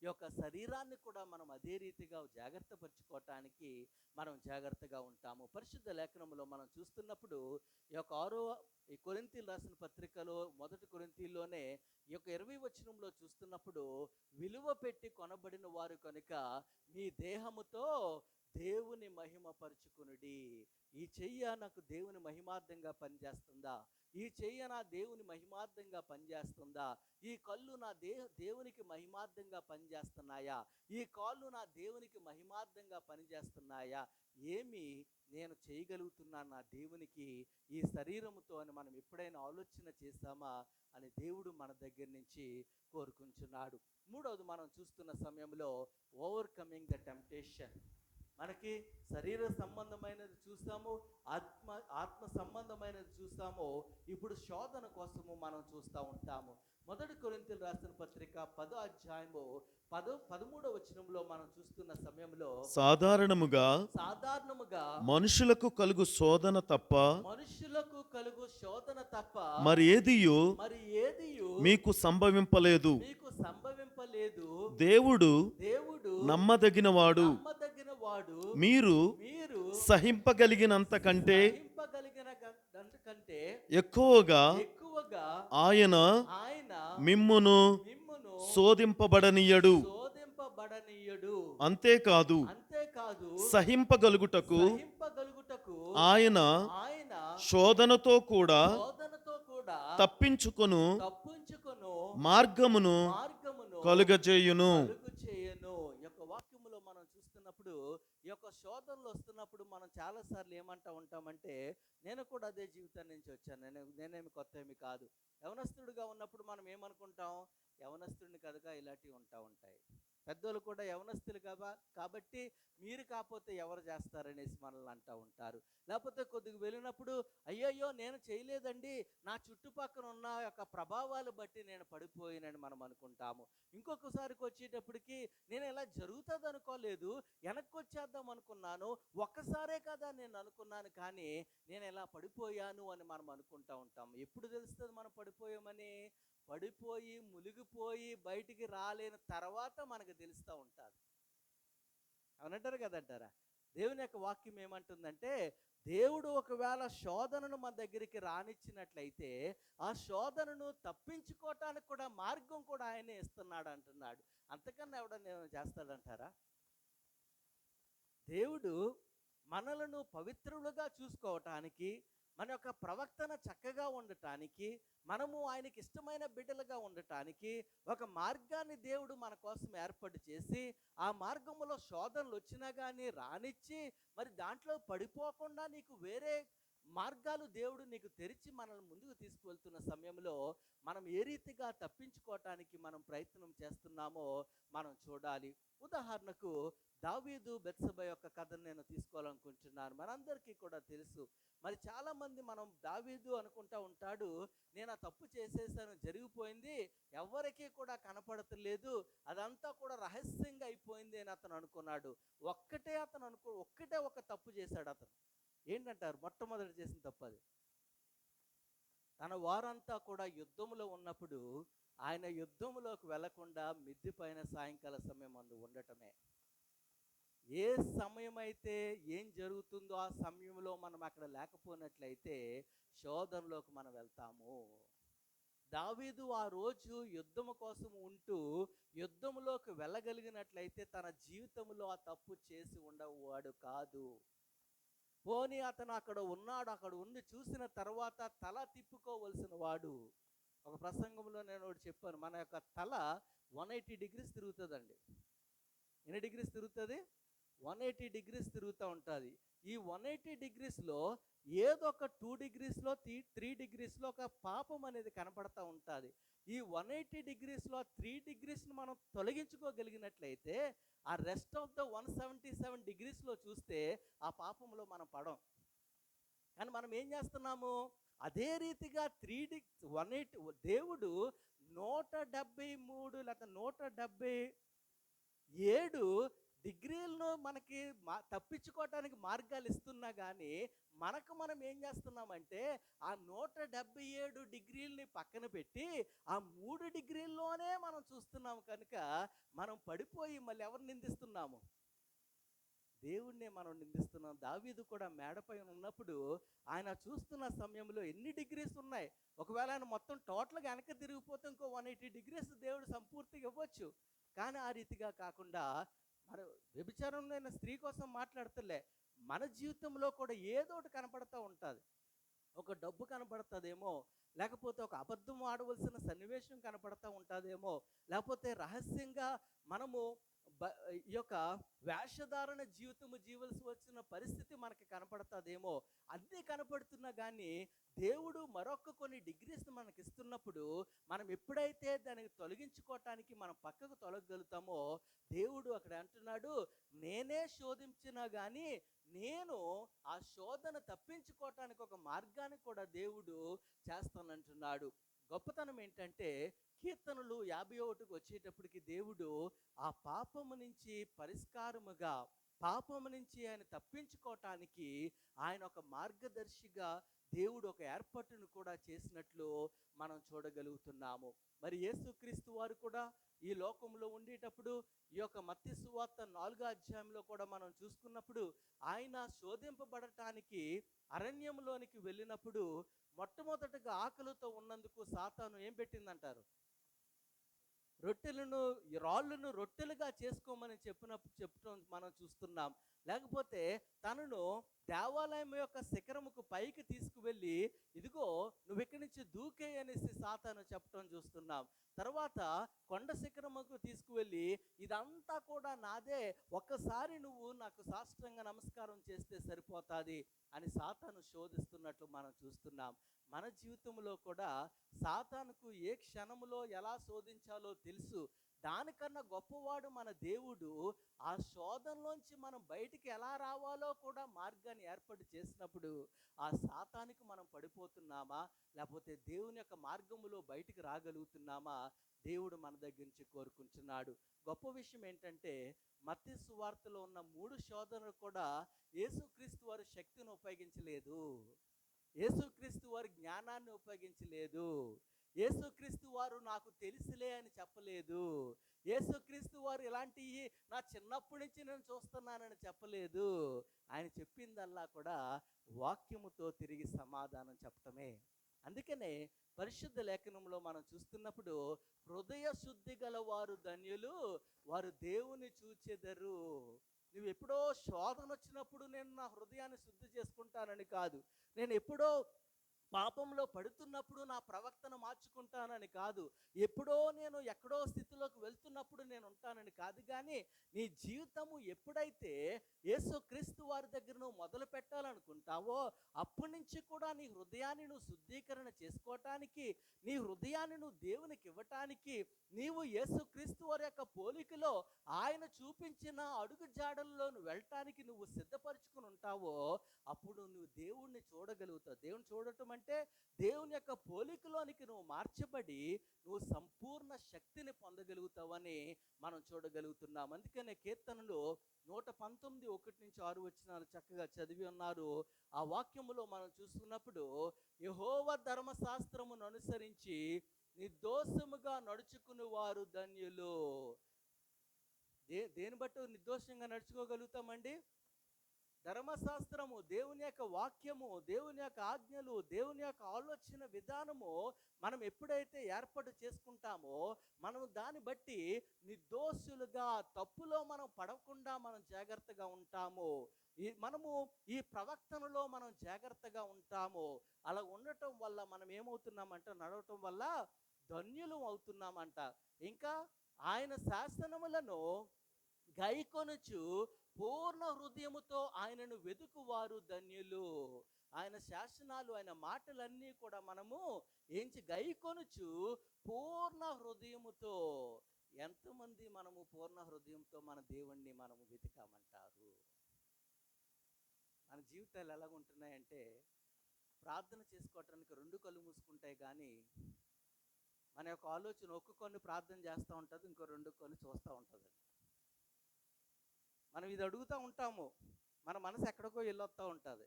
ఈ యొక్క శరీరాన్ని కూడా మనం అదే రీతిగా జాగ్రత్త పరుచుకోవటానికి మనం జాగ్రత్తగా ఉంటాము. పరిశుద్ధ లేఖనంలో మనం చూస్తున్నప్పుడు ఈ యొక్క 6వ కొరింథీయులు రాసిన పత్రికలో 1 కొరింథీయుల్లోనే ఈ యొక్క 20వ వచనంలో చూస్తున్నప్పుడు, విలువ పెట్టి కొనబడిన వారు కనుక మీ దేహముతో దేవుని మహిమ పరుచుకునుడి. ఈ చెయ్య నాకు దేవుని మహిమార్థంగా పనిచేస్తుందా? ఈ చెయ్య నా దేవుని మహిమార్థంగా పనిచేస్తుందా? ఈ కళ్ళు నా దేవునికి మహిమార్థంగా పనిచేస్తున్నాయా? ఈ కాళ్ళు నా దేవునికి మహిమార్థంగా పనిచేస్తున్నాయా? ఏమి నేను చేయగలుగుతున్నాను నా దేవునికి ఈ శరీరముతో అని మనం ఎప్పుడైనా ఆలోచన చేశామా అని దేవుడు మన దగ్గర నుంచి కోరుకుంటున్నాడు. మూడవది మనం చూస్తున్న సమయంలో ఓవర్కమింగ్ ద టెంప్టేషన్. మనకి శరీర సంబంధమైనది చూస్తాము, ఆత్మ సంబంధమైనది చూస్తాము. ఇప్పుడు శోధన కోసము మనం చూస్తూ ఉంటాము. 1 కొరింథీయులు రాసిన పత్రిక 10వ అధ్యాయము 13వ వచనంలో మనం చూస్తున్న సమయంలో సాధారణముగా మనుషులకు కలుగు శోధన తప్ప మరి ఏదియు మీకు సంభవింపలేదు. దేవుడు నమ్మదగిన వాడు, మీరు సహింపగలిగినంత కంటే ఎక్కువగా ఆయన మిమ్మును శోధింపబడనీయడు. అంతేకాదు సహింపగలుగుటకు ఆయన శోధనతో కూడా తప్పించుకొను మార్గమును కలుగజేయును. ఈ యొక్క శోధనలు వస్తున్నప్పుడు మనం చాలాసార్లు ఏమంటా ఉంటామంటే, నేను కూడా అదే జీవితాన్ని నుంచి వచ్చాను, నేనేమి కొత్త ఏమి కాదు. యవనస్తుడిగా ఉన్నప్పుడు మనం ఏమనుకుంటాం, యవనస్తుడిని కనుక ఇలాంటివి ఉంటాయి. పెద్దోళ్ళు కూడా యవనస్తులు కాబట్టి మీరు కాకపోతే ఎవరు చేస్తారనేసి మనల్ని అంటూ ఉంటారు. లేకపోతే కొద్దిగా వెళ్ళినప్పుడు అయ్యయ్యో నేను చేయలేదండి, నా చుట్టుపక్కల ఉన్న యొక్క ప్రభావాలు బట్టి నేను పడిపోయినని మనం అనుకుంటాము. ఇంకొకసారికి వచ్చేటప్పటికి నేను ఇలా జరుగుతుంది అనుకోలేదు, వెనక్కి వచ్చేద్దాం అనుకున్నాను, ఒక్కసారే కదా నేను అనుకున్నాను, కానీ నేను ఎలా పడిపోయాను అని మనం అనుకుంటూ ఉంటాము. ఎప్పుడు తెలుస్తుంది మనం పడిపోయామని? పడిపోయి మునిగిపోయి బయటికి రాలేని తర్వాత మనకు తెలుస్తూ ఉంటుంది. అవునంటారు కదంటారా? దేవుని యొక్క వాక్యం ఏమంటుందంటే, దేవుడు ఒకవేళ శోధనను మన దగ్గరికి రానిచ్చినట్లయితే ఆ శోధనను తప్పించుకోవటానికి కూడా మార్గం కూడా ఆయనే ఇస్తున్నాడు అంటున్నాడు. అంతకన్నా ఎవడన్నా చేస్తాడంటారా? దేవుడు మనలను పవిత్రులుగా చూసుకోవటానికి, మన యొక్క ప్రవర్తన చక్కగా ఉండటానికి, మనము ఆయనకి ఇష్టమైన బిడ్డలుగా ఉండటానికి ఒక మార్గాన్ని దేవుడు మన కోసం ఏర్పాటు చేసి, ఆ మార్గములో శోధనలు వచ్చినా కానీ రానిచ్చి, మరి దాంట్లో పడిపోకుండా నీకు వేరే మార్గాలు దేవుడు నీకు తెరిచి మనల్ని ముందుకు తీసుకువెళ్తున్న సమయంలో మనం ఏ రీతిగా తప్పించుకోవటానికి మనం ప్రయత్నం చేస్తున్నామో మనం చూడాలి. ఉదాహరణకు దావీదు బెత్షెబ యొక్క కథను నేను తీసుకోవాలనుకుంటున్నాను. మనందరికీ కూడా తెలుసు. మరి చాలామంది మనం దావీదు అనుకుంటా ఉంటాడు, నేను ఆ తప్పు చేసేసాను, జరిగిపోయింది, ఎవరికీ కూడా కనపడతలేదు, అదంతా కూడా రహస్యంగా అయిపోయింది అని అతను అనుకున్నాడు. ఒక్కటే ఒక తప్పు చేశాడు అతను. ఏంటంటారు? మొట్టమొదటి చేసిన తప్పు అది. తన వారంతా కూడా యుద్ధంలో ఉన్నప్పుడు ఆయన యుద్ధంలోకి వెళ్లకుండా మిద్ది పైన సాయంకాల సమయం అందు ఉండటమే. ఏ సమయం అయితే ఏం జరుగుతుందో ఆ సమయంలో మనం అక్కడ లేకపోయినట్లయితే శోధనలోకి మనం వెళ్తాము. దావీదు ఆ రోజు యుద్ధము కోసం ఉంటూ యుద్ధంలోకి వెళ్ళగలిగినట్లయితే తన జీవితంలో ఆ తప్పు చేసి ఉండవాడు కాదు. పోనీ అతను అక్కడ ఉన్నాడు, అక్కడ ఉండి చూసిన తర్వాత తల తిప్పుకోవలసిన వాడు. ఒక ప్రసంగంలో నేను ఒకటి చెప్పాను, మన యొక్క తల 180 degrees తిరుగుతుందండి. ఎన్ని డిగ్రీస్ తిరుగుతుంది? 180 degrees తిరుగుతూ ఉంటుంది. ఈ 180 degreesలో ఏదో ఒక 2 degreesలో 3 degreesలో ఒక పాపం అనేది కనపడతా ఉంటుంది. ఈ 180 degreesలో 3 degreesని మనం తొలగించుకోగలిగినట్లయితే ఆ రెస్ట్ ఆఫ్ ద 177 degreesలో చూస్తే ఆ పాపంలో మనం పడం. కానీ మనం ఏం చేస్తున్నాము? అదే రీతిగా 180 దేవుడు 173 లేక 177 డిగ్రీలను మనకి తప్పించుకోవటానికి మార్గాలు ఇస్తున్నా కానీ మనం ఏం చేస్తున్నామంటే ఆ 177 డిగ్రీలని పక్కన పెట్టి ఆ 3 డిగ్రీల్లోనే మనం చూస్తున్నాము. కనుక మనం పడిపోయి మళ్ళీ ఎవరు నిందిస్తున్నాము? దేవుణ్ణే మనం నిందిస్తున్నాం. దావీదు కూడా మేడపైన ఉన్నప్పుడు ఆయన చూస్తున్న సమయంలో ఎన్ని డిగ్రీస్ ఉన్నాయి, ఒకవేళ ఆయన మొత్తం టోటల్గా వెనక తిరిగిపోతే ఇంకో 180 degrees దేవుడు సంపూర్తిగా ఇవ్వచ్చు. కానీ ఆ రీతిగా కాకుండా మరి వ్యభిచారమైన స్త్రీ కోసం మాట్లాడతలే, మన జీవితంలో కూడా ఏదో ఒకటి కనపడతా ఉంటుంది. ఒక డబ్బు కనపడుతుందేమో, లేకపోతే ఒక అబద్ధం ఆడవలసిన సన్నివేశం కనపడతా ఉంటుందేమో, లేకపోతే రహస్యంగా మనము ఈ యొక్క వేషధారణ జీవితము జీవలసి వచ్చిన పరిస్థితి మనకి కనపడుతుందేమో. అన్నీ కనపడుతున్నా కానీ దేవుడు మరొక కొన్ని డిగ్రీస్ మనకి ఇస్తున్నప్పుడు మనం ఎప్పుడైతే దానికి తొలగించుకోవటానికి మనం పక్కకు తొలగలుగుతామో దేవుడు అక్కడ అంటున్నాడు, నేనే శోధించినా కానీ నేను ఆ శోధన తప్పించుకోవటానికి ఒక మార్గాన్ని కూడా దేవుడు చేస్తానంటున్నాడు. గొప్పతనం ఏంటంటే కీర్తనలు 51కి వచ్చేటప్పటికి దేవుడు ఆ పాపము నుంచి పరిష్కారముగా, పాపము నుంచి ఆయన తప్పించుకోవటానికి ఆయన ఒక మార్గదర్శిగా దేవుడు ఒక ఏర్పాటును కూడా చేసినట్లు మనం చూడగలుగుతున్నాము. మరి యేసుక్రీస్తు వారు కూడా ఈ లోకంలో ఉండేటప్పుడు ఈ యొక్క మత్తయి సువార్త 4వ అధ్యాయంలో కూడా మనం చూసుకున్నప్పుడు ఆయన శోధింపబడటానికి అరణ్యంలోనికి వెళ్ళినప్పుడు మొట్టమొదటగా ఆకలితో ఉన్నందుకు సాతాను ఏం పెట్టిందంటారు? రాళ్ళను రొట్టెలుగా చేసుకోమని చెప్పటం మనం చూస్తున్నాం. లేకపోతే తనను దేవాలయం యొక్క శిఖరముకు పైకి తీసుకువెళ్ళి ఇదిగో నువ్వు ఇక్కడి నుంచి దూకే అనేసి సాతాను చెప్పటం చూస్తున్నాం. తర్వాత కొండ శిఖరముకు తీసుకువెళ్ళి ఇదంతా కూడా నాదే, ఒక్కసారి నువ్వు నాకు సాష్టాంగ నమస్కారం చేస్తే సరిపోతుంది అని సాతాను శోధిస్తున్నట్లు మనం చూస్తున్నాం. మన జీవితంలో కూడా సాతానుకు ఏ క్షణములో ఎలా శోధించాలో తెలుసు. దానికన్నా గొప్పవాడు మన దేవుడు. ఆ శోధనలోంచి మనం బయటికి ఎలా రావాలో కూడా మార్గాన్ని ఏర్పాటు చేసినప్పుడు ఆ సాతానికి మనం పడిపోతున్నామా, లేకపోతే దేవుని యొక్క మార్గములో బయటికి రాగలుగుతున్నామా దేవుడు మన దగ్గర నుంచి కోరుకుంటున్నాడు. గొప్ప విషయం ఏంటంటే మత్తయి సువార్తలో ఉన్న 3 శోధనలు కూడా యేసుక్రీస్తు వారు శక్తిని ఉపయోగించలేదు, యేసుక్రీస్తు వారు జ్ఞానాన్ని ఉపయోగించలేదు, యేసుక్రీస్తు వారు నాకు తెలుసులే అని చెప్పలేదు, యేసుక్రీస్తు వారు ఇలాంటివి నా చిన్నప్పటి నుంచి నేను చూస్తున్నానని చెప్పలేదు. ఆయన చెప్పిందల్లా కూడా వాక్యముతో తిరిగి సమాధానం చెప్పటమే. అందుకనే పరిశుద్ధ లేఖనంలో మనం చూస్తున్నప్పుడు హృదయ శుద్ధి గల వారు ధన్యులు, వారు దేవుని చూచెదరు. నువ్వు ఎప్పుడో శోధన వచ్చినప్పుడు నేను నా హృదయాన్ని శుద్ధి చేసుకుంటానని కాదు, నేను ఎప్పుడో పాపంలో పడుతున్నప్పుడు నా ప్రవర్తన మార్చుకుంటానని కాదు, ఎప్పుడో నేను ఎక్కడో స్థితిలోకి వెళ్తున్నప్పుడు నేను ఉంటానని కాదు. కానీ నీ జీవితము ఎప్పుడైతే యేసుక్రీస్తు వారి దగ్గర నువ్వు మొదలు పెట్టాలనుకుంటావో అప్పటి నుంచి కూడా నీ హృదయాన్ని నువ్వు శుద్ధీకరణ చేసుకోవటానికి, నీ హృదయాన్ని నువ్వు దేవునికి ఇవ్వటానికి, నీవు యేసుక్రీస్తు వారి యొక్క పోలికలో ఆయన చూపించిన అడుగు జాడల్లో నువ్వు వెళ్ళటానికి నువ్వు సిద్ధపరచుకుని ఉంటావో అప్పుడు నువ్వు దేవుణ్ణి చూడగలుగుతావు. దేవుని చూడటం అంటే దేవుని యొక్క పోలికలోనికి నువ్వు మార్చబడి నువ్వు సంపూర్ణ శక్తిని పొందగలుగుతావని మనం చూడగలుగుతున్నాం. అందుకనే కీర్తనలు 119:1-6 చక్కగా చదివి ఉన్నారు. ఆ వాక్యములో మనం చూస్తున్నప్పుడు యెహోవా ధర్మశాస్త్రమును అనుసరించి నిర్దోషముగా నడుచుకుని వారు ధన్యులు. దేని బట్టి నిర్దోషంగా నడుచుకోగలుగుతామండి? ధర్మశాస్త్రము, దేవుని యొక్క వాక్యము, దేవుని యొక్క ఆజ్ఞలు, దేవుని యొక్క ఆలోచన విధానము మనం ఎప్పుడైతే ఏర్పాటు చేసుకుంటామో మనం దాన్ని బట్టి నిర్దోషులుగా, తప్పులో మనం పడకుండా మనం జాగ్రత్తగా ఉంటాము. మనము ఈ ప్రవర్తనలో మనం జాగ్రత్తగా ఉంటాము. అలా ఉండటం వల్ల మనం ఏమవుతున్నామంట, నడవటం వల్ల ధన్యులు అవుతున్నామంట. ఇంకా ఆయన శాసనములను గైకొనుచు పూర్ణ హృదయముతో ఆయనను వెతుకువారు ధన్యులు. ఆయన శాసనాలు, ఆయన మాటలన్నీ కూడా మనము గైకొనుచు పూర్ణ హృదయముతో. ఎంతమంది మనము పూర్ణ హృదయంతో మన దేవుణ్ణి మనము వెతికామంటారు? మన జీవితాలు ఎలాగుంటున్నాయంటే ప్రార్థన చేసుకోవటానికి 2 కళ్ళు మూసుకుంటాయి కానీ మన యొక్క ఆలోచన ఒక్క కన్ను ప్రార్థన చేస్తూ ఉంటుంది, ఇంకో 2 కళ్ళు చూస్తూ ఉంటుంది. మనం ఇది అడుగుతూ ఉంటాము, మన మనసు ఎక్కడికో వెళ్ళొస్తూ ఉంటుంది,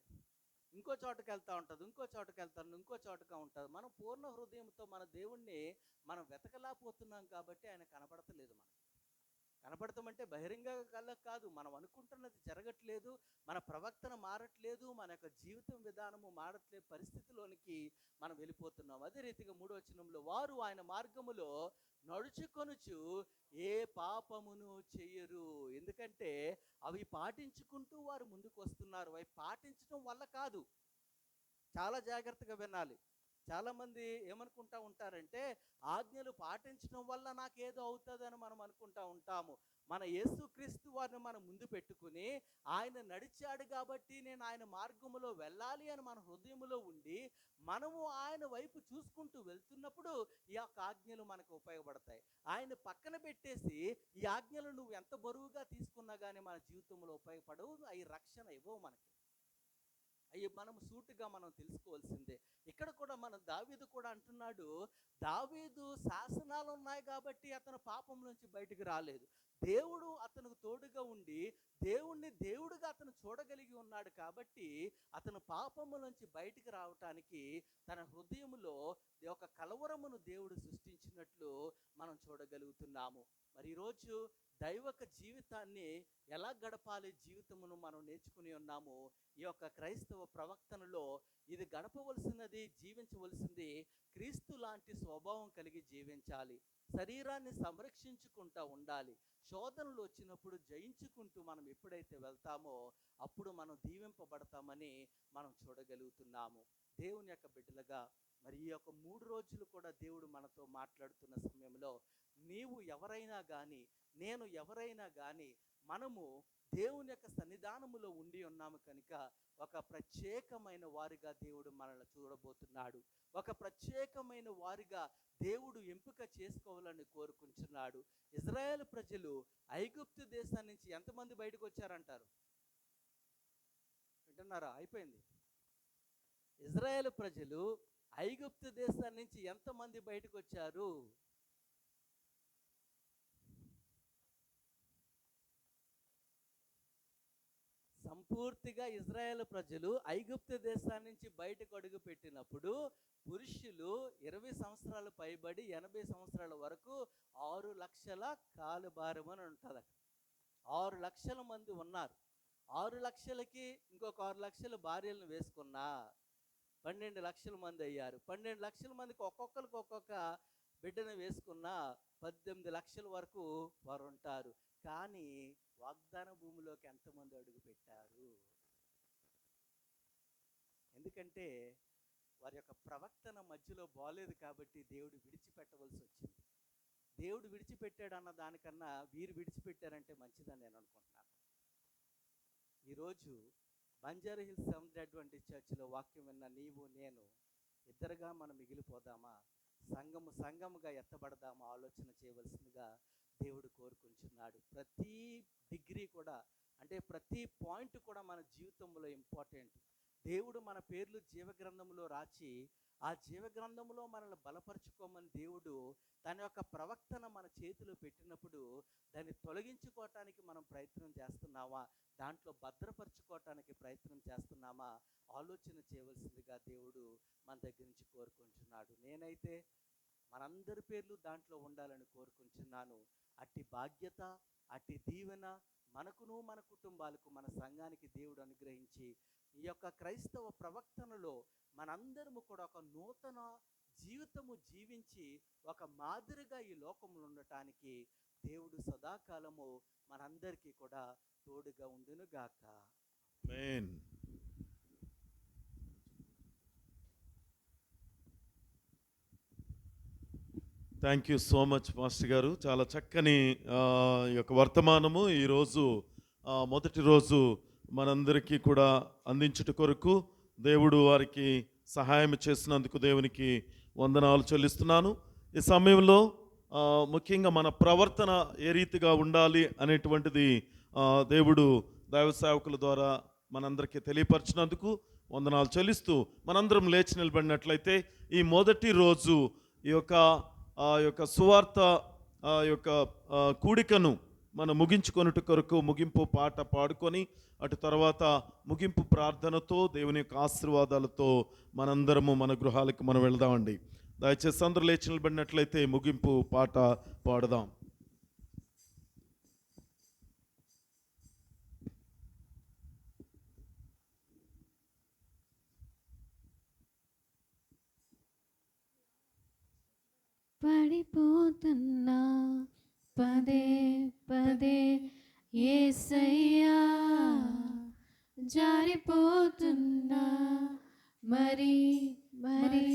ఇంకో చోటుకి వెళ్తూ ఉంటుంది, ఇంకో చోటుగా ఉంటుంది. మనం పూర్ణ హృదయంతో మన దేవుణ్ణి మనం వెతకలేకపోతున్నాం కాబట్టి ఆయన కనపడతలేదు. మనకి కనపడతామంటే బహిరంగ కళ్ళకు కాదు, మనం అనుకుంటున్నది జరగట్లేదు, మన ప్రవర్తన మారట్లేదు, మన యొక్క జీవితం విధానము మారట్లేదు, పరిస్థితిలోనికి మనం వెళ్ళిపోతున్నాం. అదే రీతిగా 3వ వచనంలో వారు ఆయన మార్గములో నడుచుకొనుచు ఏ పాపమును చెయ్యరు. ఎందుకంటే అవి పాటించుకుంటూ వారు ముందుకు వస్తున్నారు. అవి పాటించడం వల్ల కాదు. చాలా జాగ్రత్తగా వినాలి. చాలామంది ఏమనుకుంటా ఉంటారంటే ఆజ్ఞలు పాటించడం వల్ల నాకేదో అవుతుందని మనం అనుకుంటా ఉంటాము. మన యేసుక్రీస్తు వారిని మనం ముందు పెట్టుకుని ఆయన నడిచాడు కాబట్టి నేను ఆయన మార్గములో వెళ్ళాలి అని మన హృదయంలో ఉండి మనము ఆయన వైపు చూసుకుంటూ వెళ్తున్నప్పుడు ఈ యొక్క ఆజ్ఞలు మనకు ఉపయోగపడతాయి. ఆయన పక్కన పెట్టేసి ఈ ఆజ్ఞలు నువ్వు ఎంత బరువుగా తీసుకున్నా కానీ మన జీవితంలో ఉపయోగపడవు, అవి రక్షణ ఇవ్వవు మనకి. అవి మనం సూటుగా మనం తెలుసుకోవాల్సిందే. ఇక్కడ కూడా మన దావీదు కూడా అంటున్నాడు, దావీదు శాసనాలు ఉన్నాయి కాబట్టి అతను పాపం నుంచి బయటికి రాలేదు. దేవుడు అతనికి తోడుగా ఉండి దేవుణ్ణి దేవుడుగా అతను చూడగలిగి ఉన్నాడు కాబట్టి అతను పాపము నుంచి బయటికి రావటానికి తన హృదయంలో ఒక కలవరమును దేవుడు సృష్టించినట్లు మనం చూడగలుగుతున్నాము. మరి ఈరోజు దైవక జీవితాన్ని ఎలా గడపాలి జీవితమును మనం నేర్చుకుని ఉన్నాము. ఈ యొక్క క్రైస్తవ ప్రవక్తనలో ఇది గడపవలసినది, జీవించవలసింది క్రీస్తు లాంటి స్వభావం కలిగి జీవించాలి. శరీరాన్ని సంరక్షించుకుంటూ ఉండాలి. శోధనలు వచ్చినప్పుడు జయించుకుంటూ మనం ఎప్పుడైతే వెళ్తామో అప్పుడు మనం దీవింపబడతామని మనం చూడగలుగుతున్నాము. దేవుని యొక్క బిడ్డలుగా మరి ఈ యొక్క 3 రోజులు కూడా దేవుడు మనతో మాట్లాడుతున్న సమయంలో నీవు ఎవరైనా కానీ, నేను ఎవరైనా కానీ మనము దేవుని యొక్క సన్నిధానములో ఉండి ఉన్నాము కనుక ఒక ప్రత్యేకమైన వారిగా దేవుడు మనల్ని చూడబోతున్నాడు. ఒక ప్రత్యేకమైన వారిగా దేవుడు ఎంపిక చేసుకోవాలని కోరుకుంటున్నాడు. ఇజ్రాయేల్ ప్రజలు ఐగుప్తు దేశం నుంచి ఎంతమంది బయటకు వచ్చారంటారు? వింటున్నారా? అయిపోయింది. ఇజ్రాయేల్ ప్రజలు ఐగుప్తు దేశం నుంచి ఎంతమంది బయటకు వచ్చారు? సంపూర్తిగా ఇజ్రాయేల్ ప్రజలు ఐగుప్తు దేశాన్ని నుంచి బయటకు అడుగు పెట్టినప్పుడు పురుషులు 20 సంవత్సరాలు పైబడి 80 సంవత్సరాల వరకు 6 లక్షల కాలుభారం అని ఉంటుంది. 6 లక్షల మంది ఉన్నారు. 6 లక్షలకి ఇంకొక 6 లక్షల భార్యలను వేసుకున్నా 12 లక్షల మంది అయ్యారు. 12 లక్షల మందికి ఒక్కొక్కరికి ఒక్కొక్క బిడ్డను వేసుకున్న 18 లక్షల వరకు వారు ఉంటారు. కానీ వాగ్దాన భూమిలోకి ఎంతమంది అడుగు పెట్టారు? ఎందుకంటే వారి యొక్క ప్రవర్తన మధ్యలో బాలేదు కాబట్టి దేవుడు విడిచిపెట్టవలసి వచ్చింది. దేవుడు విడిచిపెట్టాడు అన్న దానికన్నా వీరు విడిచిపెట్టారంటే మంచిదని నేను అనుకుంటున్నాను. ఈరోజు బంజారా హిల్స్ సెవెంత్ అడ్వెంటిస్ట్ చర్చిలో వాక్యం విన్న నీవు నేను ఇద్దరుగా మనం మిగిలిపోదామా, సంఘముగా ఎత్తబడదామా ఆలోచన చేయవలసిందిగా దేవుడు కోరుకుంటున్నాడు. ప్రతి డిగ్రీ కూడా, అంటే ప్రతి పాయింట్ కూడా మన జీవితంలో ఇంపార్టెంట్. దేవుడు మన పేర్లు జీవగ్రంథంలో రాచి ఆ జీవగ్రంథంలో మనల్ని బలపరుచుకోమని దేవుడు తన యొక్క ప్రవక్తన మన చేతిలో పెట్టినప్పుడు దాన్ని తొలగించుకోవటానికి మనం ప్రయత్నం చేస్తున్నామా, దాంట్లో భద్రపరచుకోవటానికి ప్రయత్నం చేస్తున్నామా ఆలోచన చేయవలసిందిగా దేవుడు మన దగ్గర నుంచి కోరుకుంటున్నాడు. నేనైతే మనందరి పేర్లు దాంట్లో ఉండాలని కోరుకుంటున్నాను. అట్టి బాధ్యత, అట్టి దీవెన మనకును మన కుటుంబాలకు మన సంఘానికి దేవుడు అనుగ్రహించి ఈ యొక్క క్రైస్తవ ప్రవక్తనలో మనందరము కూడా ఒక నూతన జీవితము జీవించి ఒక మాదిరిగా ఈ లోకంలో ఉండటానికి దేవుడు సదాకాలము మనందరికీ కూడా తోడుగా ఉండునుగాక. Amen. Thank you so much master గారు. చాలా చక్కని ఈ యొక్క వర్తమానము ఈరోజు మొదటి రోజు మనందరికీ కూడా అందించుట కొరకు దేవుడు వారికి సహాయం చేసినందుకు దేవునికి వందనాలు చెల్లిస్తున్నాను. ఈ సమయంలో ముఖ్యంగా మన ప్రవర్తన ఏ రీతిగా ఉండాలి అనేటువంటిది దేవుడు దైవ సేవకుల ద్వారా మనందరికీ తెలియపరిచినందుకు వందనాలు చెల్లిస్తూ మనందరం లేచి నిలబడినట్లయితే ఈ మొదటి రోజు ఈ యొక్క సువార్త యొక్క కూడికను మనం ముగించుకొనుట కొరకు ముగింపు పాట పాడుకొని అటు తర్వాత ముగింపు ప్రార్థనతో దేవుని యొక్క ఆశీర్వాదాలతో మనందరము మన గృహాలకు మనం వెళ్దామండి. దయచేసి అందరూ లేచి నిలబడినట్లయితే ముగింపు పాట పాడదాం. పడిపోతున్నా పదే పదే యేసయ్యా, జారిపోతున్నా మరి మరి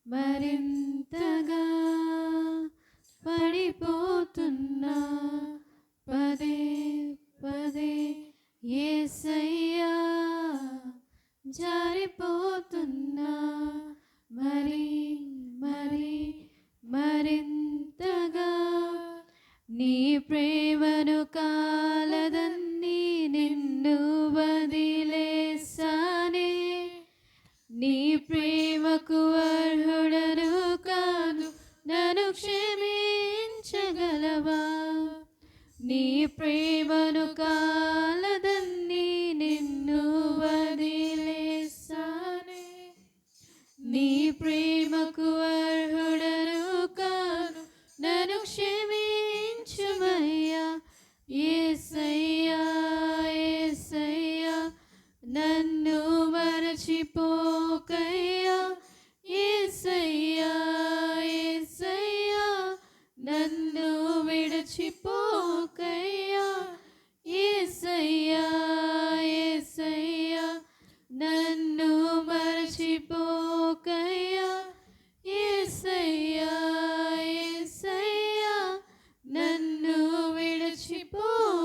మరింతగా, పడిపోతున్నా పదే పదే యేసయ్యా, జారిపోతున్నా మరి మరి మరింతగా, నీ ప్రేమను కాలదన్నీ నిన్ను వదిలేసానే, నీ ప్రేమకు అర్హుడను కాదు నన్ను క్షమించగలవా, నీ ప్రేమను కాలదన్నీ నిన్ను వదిలేసానే, నీ ప్రేమకు అర్హుడను కాను నన్ను క్షమించుమయ్యా. యేసయ్యా యేసయ్యా నన్ను మరచిపోకయ్యా, యేసయ్యా యేసయ్యా నన్ను విడిచిపోకయ్యా, యేసయ్యా యేసయ్యా నన్ను మరచిపోకయ్యా, యేసయ్యా యేసయ్యా నన్ను విడిచిపోకయ్యా.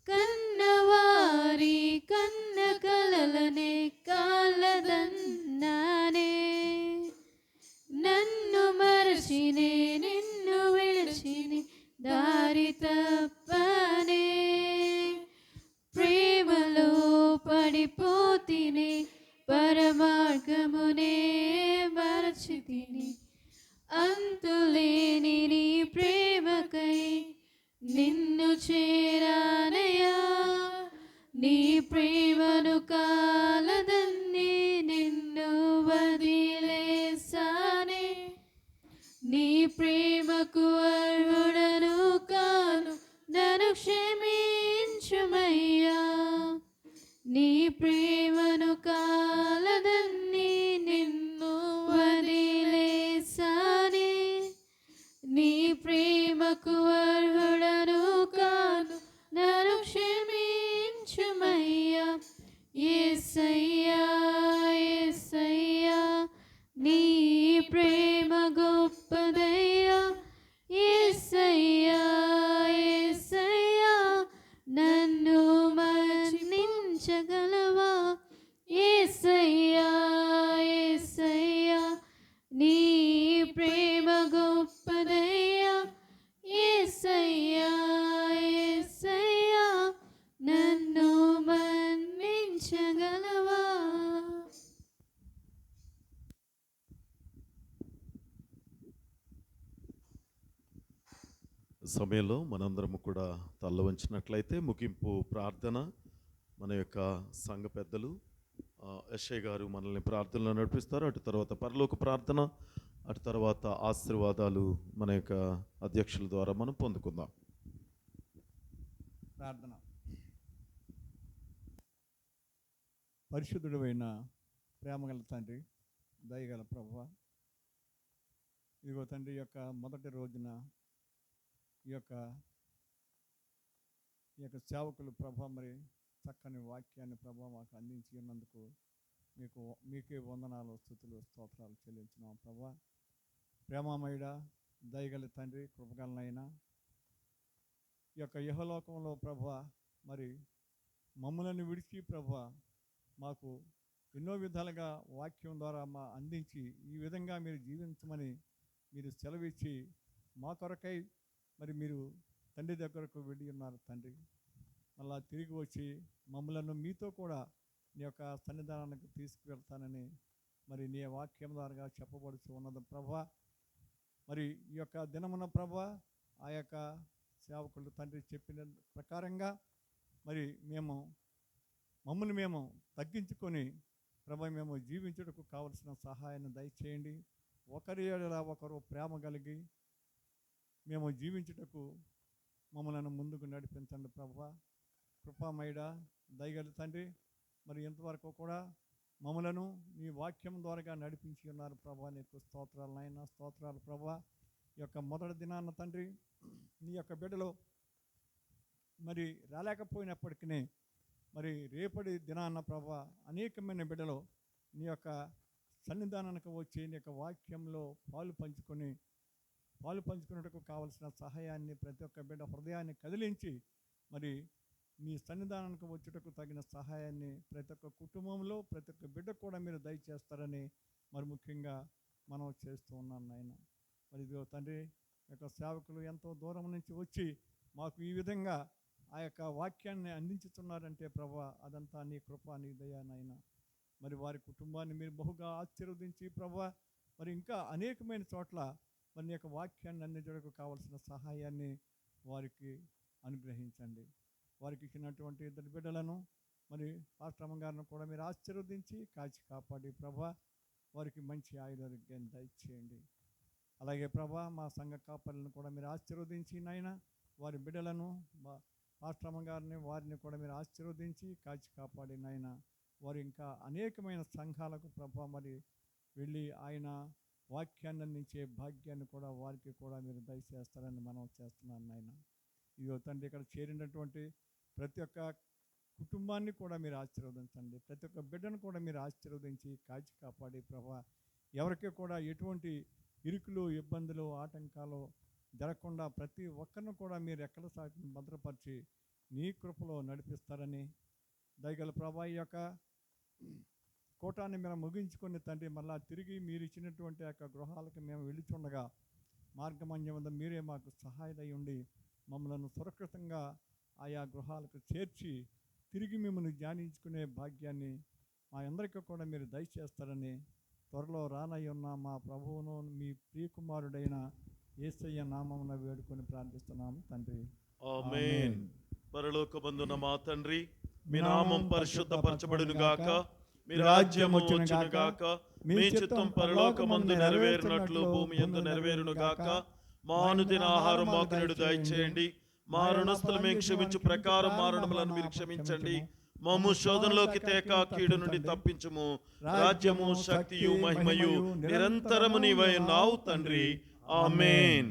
కన్నవారి కన్న కలలనే కాలదన్నానే, నన్ను మరచినే నిన్ను విడిచిని దారి తప్పనే, ప్రేమలో పడిపోతిని పరమార్గమునే మరచితిని, అంతులేని నీ ప్రేమకై నిన్ను చేరానయ్యా, నీ ప్రేమను కాలదన్నీ నిన్ను వదిలేసానే, నీ ప్రేమకు అర్హుడను కాను నన్ను క్షమించుమయ్యా, నీ ప్రేమను కాలదన్నీ నిన్ను వదిలే ప్రేమకు అర్హుడను కాను, నన్ను క్షమించుమయ్యా. యేసయ్యా యేసయ్యా, నీ ప్రేమ గొప్పదయ్యా. యేసయ్యా యేసయ్యా, నన్ను మన్నించగలవా. యేసయ్యా యేసయ్యా, నీ ప్రేమ గొప్పదయ్యా. యేసయ్యా యేసయ్యా, నన్ను మన్నించగలవా. సమయంలో మనందరము కూడా తల్ల వంచినట్లయితే ముగింపు ప్రార్థన మన యొక్క సంఘ పెద్దలు యశ్ఐ గారు మనల్ని ప్రార్థనలో నడిపిస్తారు. అటు తర్వాత పరలోక ప్రార్థన, అటు తర్వాత ఆశీర్వాదాలు మన యొక్క అధ్యక్షుల ద్వారా మనం పొందుకుందాం. ప్రార్థన. పరిశుద్ధుడైన ప్రేమగల తండ్రి, దయగల ప్రభువా, ఇదిగో తండ్రి యొక్క మొదటి రోజున ఈ యొక్క సేవకులు ప్రభా మరి చక్కని వాక్యాన్ని ప్రభా మాకు అందించి ఉన్నందుకు మీకే వందనాలు, స్తుతులు, స్తోత్రాలు చెల్లించున్నాం ప్రభా. ప్రేమమయుడ, దయగల తండ్రి, కృపగలనైనా ఈ యొక్క ఇహలోకంలో ప్రభా మరి మమ్మల్ని విడిచి ప్రభా మాకు ఎన్నో విధాలుగా వాక్యం ద్వారా మా అందించి ఈ విధంగా మీరు జీవించమని మీరు సెలవిచ్చి మా కొరకై మరి మీరు తండ్రి దగ్గరకు వెళ్ళి ఉన్నారు తండ్రి. మళ్ళా తిరిగి వచ్చి మమ్మలను మీతో కూడా నీ యొక్క సన్నిధానానికి తీసుకువెళ్తానని మరి నీ వాక్యం ద్వారా చెప్పబడుతూ ఉన్నది ప్రభా. మరి ఈ యొక్క దినమున ప్రభా ఆ యొక్క సేవకులు తండ్రి చెప్పిన ప్రకారంగా మరి మమ్మల్ని మేము తగ్గించుకొని ప్రభా మేము జీవించుటకు కావలసిన సహాయాన్ని దయచేయండి. ఒకరి ఏడల ఒకరు ప్రేమ కలిగి మేము జీవించుటకు మమ్మల్ని ముందుకు నడిపించండి ప్రభా. కృపామయుడ, దయగల తండ్రి, మరి ఇంతవరకు కూడా మమ్మలను నీ వాక్యం ద్వారా నడిపించి ఉన్నారు ప్రభా. నీకు స్తోత్రాలు నాయనా, స్తోత్రాలు ప్రభా. ఈ యొక్క మొదటి దినాన్న తండ్రి నీ యొక్క బిడ్డలో మరి రాలేకపోయినప్పటికీ మరి రేపటి దినాన్న ప్రభా అనేకమైన బిడ్డలో నీ యొక్క సన్నిధానానికి వచ్చి నీ యొక్క వాక్యంలో పాలు పంచుకున్నట్టుకు కావలసిన సహాయాన్ని ప్రతి ఒక్క బిడ్డ హృదయాన్ని కదిలించి మరి మీ సన్నిధానానికి వచ్చుటకు తగిన సహాయాన్ని ప్రతి ఒక్క కుటుంబంలో ప్రతి ఒక్క బిడ్డ కూడా మీరు దయచేస్తారని మరి ముఖ్యంగా మనం చేస్తూ ఉన్నాం నాయన. మరి ఇదిగో తండ్రి యొక్క సేవకులు ఎంతో దూరం నుంచి వచ్చి మాకు ఈ విధంగా ఆ యొక్క వాక్యాన్ని అందించుతున్నారంటే ప్రభా అదంతా నీ కృప, నీ దయ నాయన. మరి వారి కుటుంబాన్ని మీరు బహుగా ఆశీర్వదించి ప్రభా మరి ఇంకా అనేకమైన చోట్ల మరి నీ యొక్క వాక్యాన్ని అందించడానికి కావాల్సిన సహాయాన్ని వారికి అనుగ్రహించండి. వారికి ఇచ్చినటువంటి ఇద్దరు బిడ్డలను మరి పాస్టర్ గారిని కూడా మీరు ఆశీర్వదించి కాచి కాపాడి ప్రభా వారికి మంచి ఆయుర్వేదాన్ని దయచేయండి. అలాగే ప్రభా మా సంఘ కాపరులను కూడా మీరు ఆశీర్వదించి నాయన వారి బిడ్డలను పాస్టర్ గారిని వారిని కూడా మీరు ఆశీర్వదించి కాచి కాపాడి నాయన వారు ఇంకా అనేకమైన సంఘాలకు ప్రభా మరి వెళ్ళి ఆయన వాక్యాన్ని అందించే భాగ్యాన్ని కూడా వారికి కూడా మీరు దయచేస్తారని మనం చేస్తున్నాను నాయన. ఇదిగో తండ్రి ఇక్కడ చేరినటువంటి ప్రతి ఒక్క కుటుంబాన్ని కూడా మీరు ఆశీర్వదించండి. ప్రతి ఒక్క బిడ్డను కూడా మీరు ఆశీర్వదించి కాచి కాపాడి ప్రభా ఎవరికి కూడా ఎటువంటి ఇరుకులు, ఇబ్బందులు, ఆటంకాలు జరగకుండా ప్రతి ఒక్కరిని కూడా మీరు ఎక్కడ సాటిని భద్రపరిచి నీ కృపలో నడిపిస్తారని దయగల ప్రభా ఈ యొక్క కూటాన్ని మేము ముగించుకొని తండ్రి మళ్ళా తిరిగి మీరు ఇచ్చినటువంటి యొక్క గృహాలకు మేము వెళుచుండగా మార్గమన్యం వద్ద మీరే మాకు సహాయదై ఉండి మమ్మల్ని సురక్షితంగా ఆయా గృహాలకు చేర్చి తిరిగి మిమ్మల్ని ధ్యానించుకునే భాగ్యాన్ని మా అందరికీ కూడా మీరు దయచేస్తారని త్వరలో రానయ్యున్న మా ప్రభువును మీ ప్రియకుమారుడైన యేసయ్య నామమున వేడుకొని ప్రార్థిస్తున్నాము తండ్రి. ఆమేన్. పరలోకమందున్న మా తండ్రి, మీ నామం పరిశుద్ధపరచబడును గాక, మీ రాజ్యం వచ్చును గాక, మీ చిత్తం పరలోకమందు నెరవేరునట్లు భూమి యందు నెరవేరును గాక. మా అనుదిన ఆహారం మాకు నేడు దయచేయండి. మా రుణస్థులు మేము క్షమించు ప్రకారం మా రుణములను మీరు క్షమించండి. మమ్ము శోధనలోకి తేక కీడు నుండి తప్పించుము. రాజ్యము, శక్తియు, మహిమయు నిరంతరము నీవై ఉన్నావు తండ్రి. ఆమేన్.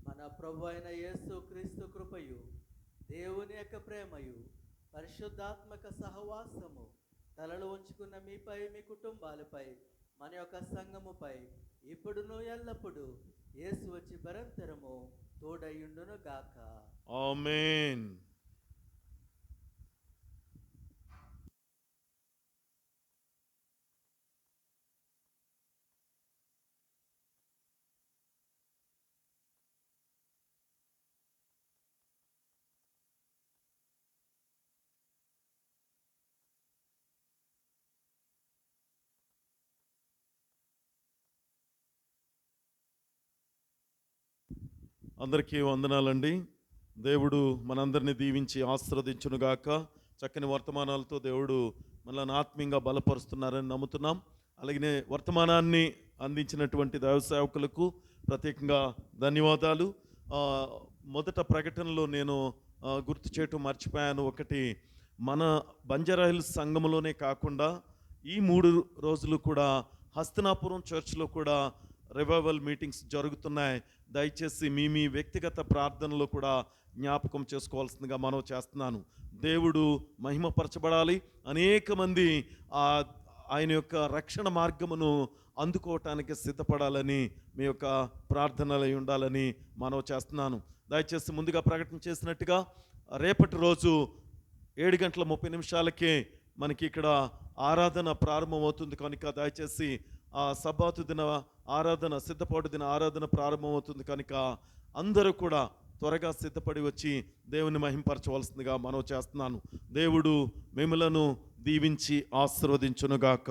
మన ప్రభు అయిన యేసు క్రీస్తు కృపయు, దేవుని యొక్క ప్రేమయు, పరిశుద్ధాత్మక సహవాసము తలలు ఉంచుకున్న మీపై, మీ కుటుంబాలపై, మన యొక్క సంఘముపై ఇప్పుడును ఎల్లప్పుడూ యేసు వచ్చి పరంతరము తోడయుండును గాక. ఆమేన్. అందరికీ వందనాలండి. దేవుడు మనందరినీ దీవించి ఆశీర్వదించునుగాక. చక్కని వర్తమానాలతో దేవుడు మనల్ని ఆత్మీయంగా బలపరుస్తున్నారని నమ్ముతున్నాం. అలాగే వర్తమానాన్ని అందించినటువంటి దైవ సేవకులకు ప్రత్యేకంగా ధన్యవాదాలు. మొదట ప్రకటనలో నేను గుర్తు చేయటం మర్చిపోయాను. ఒకటి, మన బంజారాహిల్స్ సంఘంలోనే కాకుండా ఈ 3 రోజులు కూడా హస్తనాపురం చర్చ్లో కూడా రివైవల్ మీటింగ్స్ జరుగుతున్నాయి. దయచేసి మీ వ్యక్తిగత ప్రార్థనలో కూడా జ్ఞాపకం చేసుకోవాల్సిందిగా మనవి చేస్తున్నాను. దేవుడు మహిమపరచబడాలి, అనేక మంది ఆయన యొక్క రక్షణ మార్గమును అందుకోవటానికి సిద్ధపడాలని మీ యొక్క ప్రార్థనలు ఉండాలని మనవి చేస్తున్నాను. దయచేసి ముందుగా ప్రకటన చేసినట్టుగా రేపటి రోజు 7:30 మనకి ఇక్కడ ఆరాధన ప్రారంభమవుతుంది కనుక దయచేసి సబ్బాతు దిన ఆరాధన, సిద్ధపాటు దిన ఆరాధన ప్రారంభమవుతుంది కనుక అందరూ కూడా త్వరగా సిద్ధపడి వచ్చి దేవుని మహింపరచవలసిందిగా మనవి చేస్తున్నాను. దేవుడు మిమ్మలను దీవించి ఆశీర్వదించునుగాక.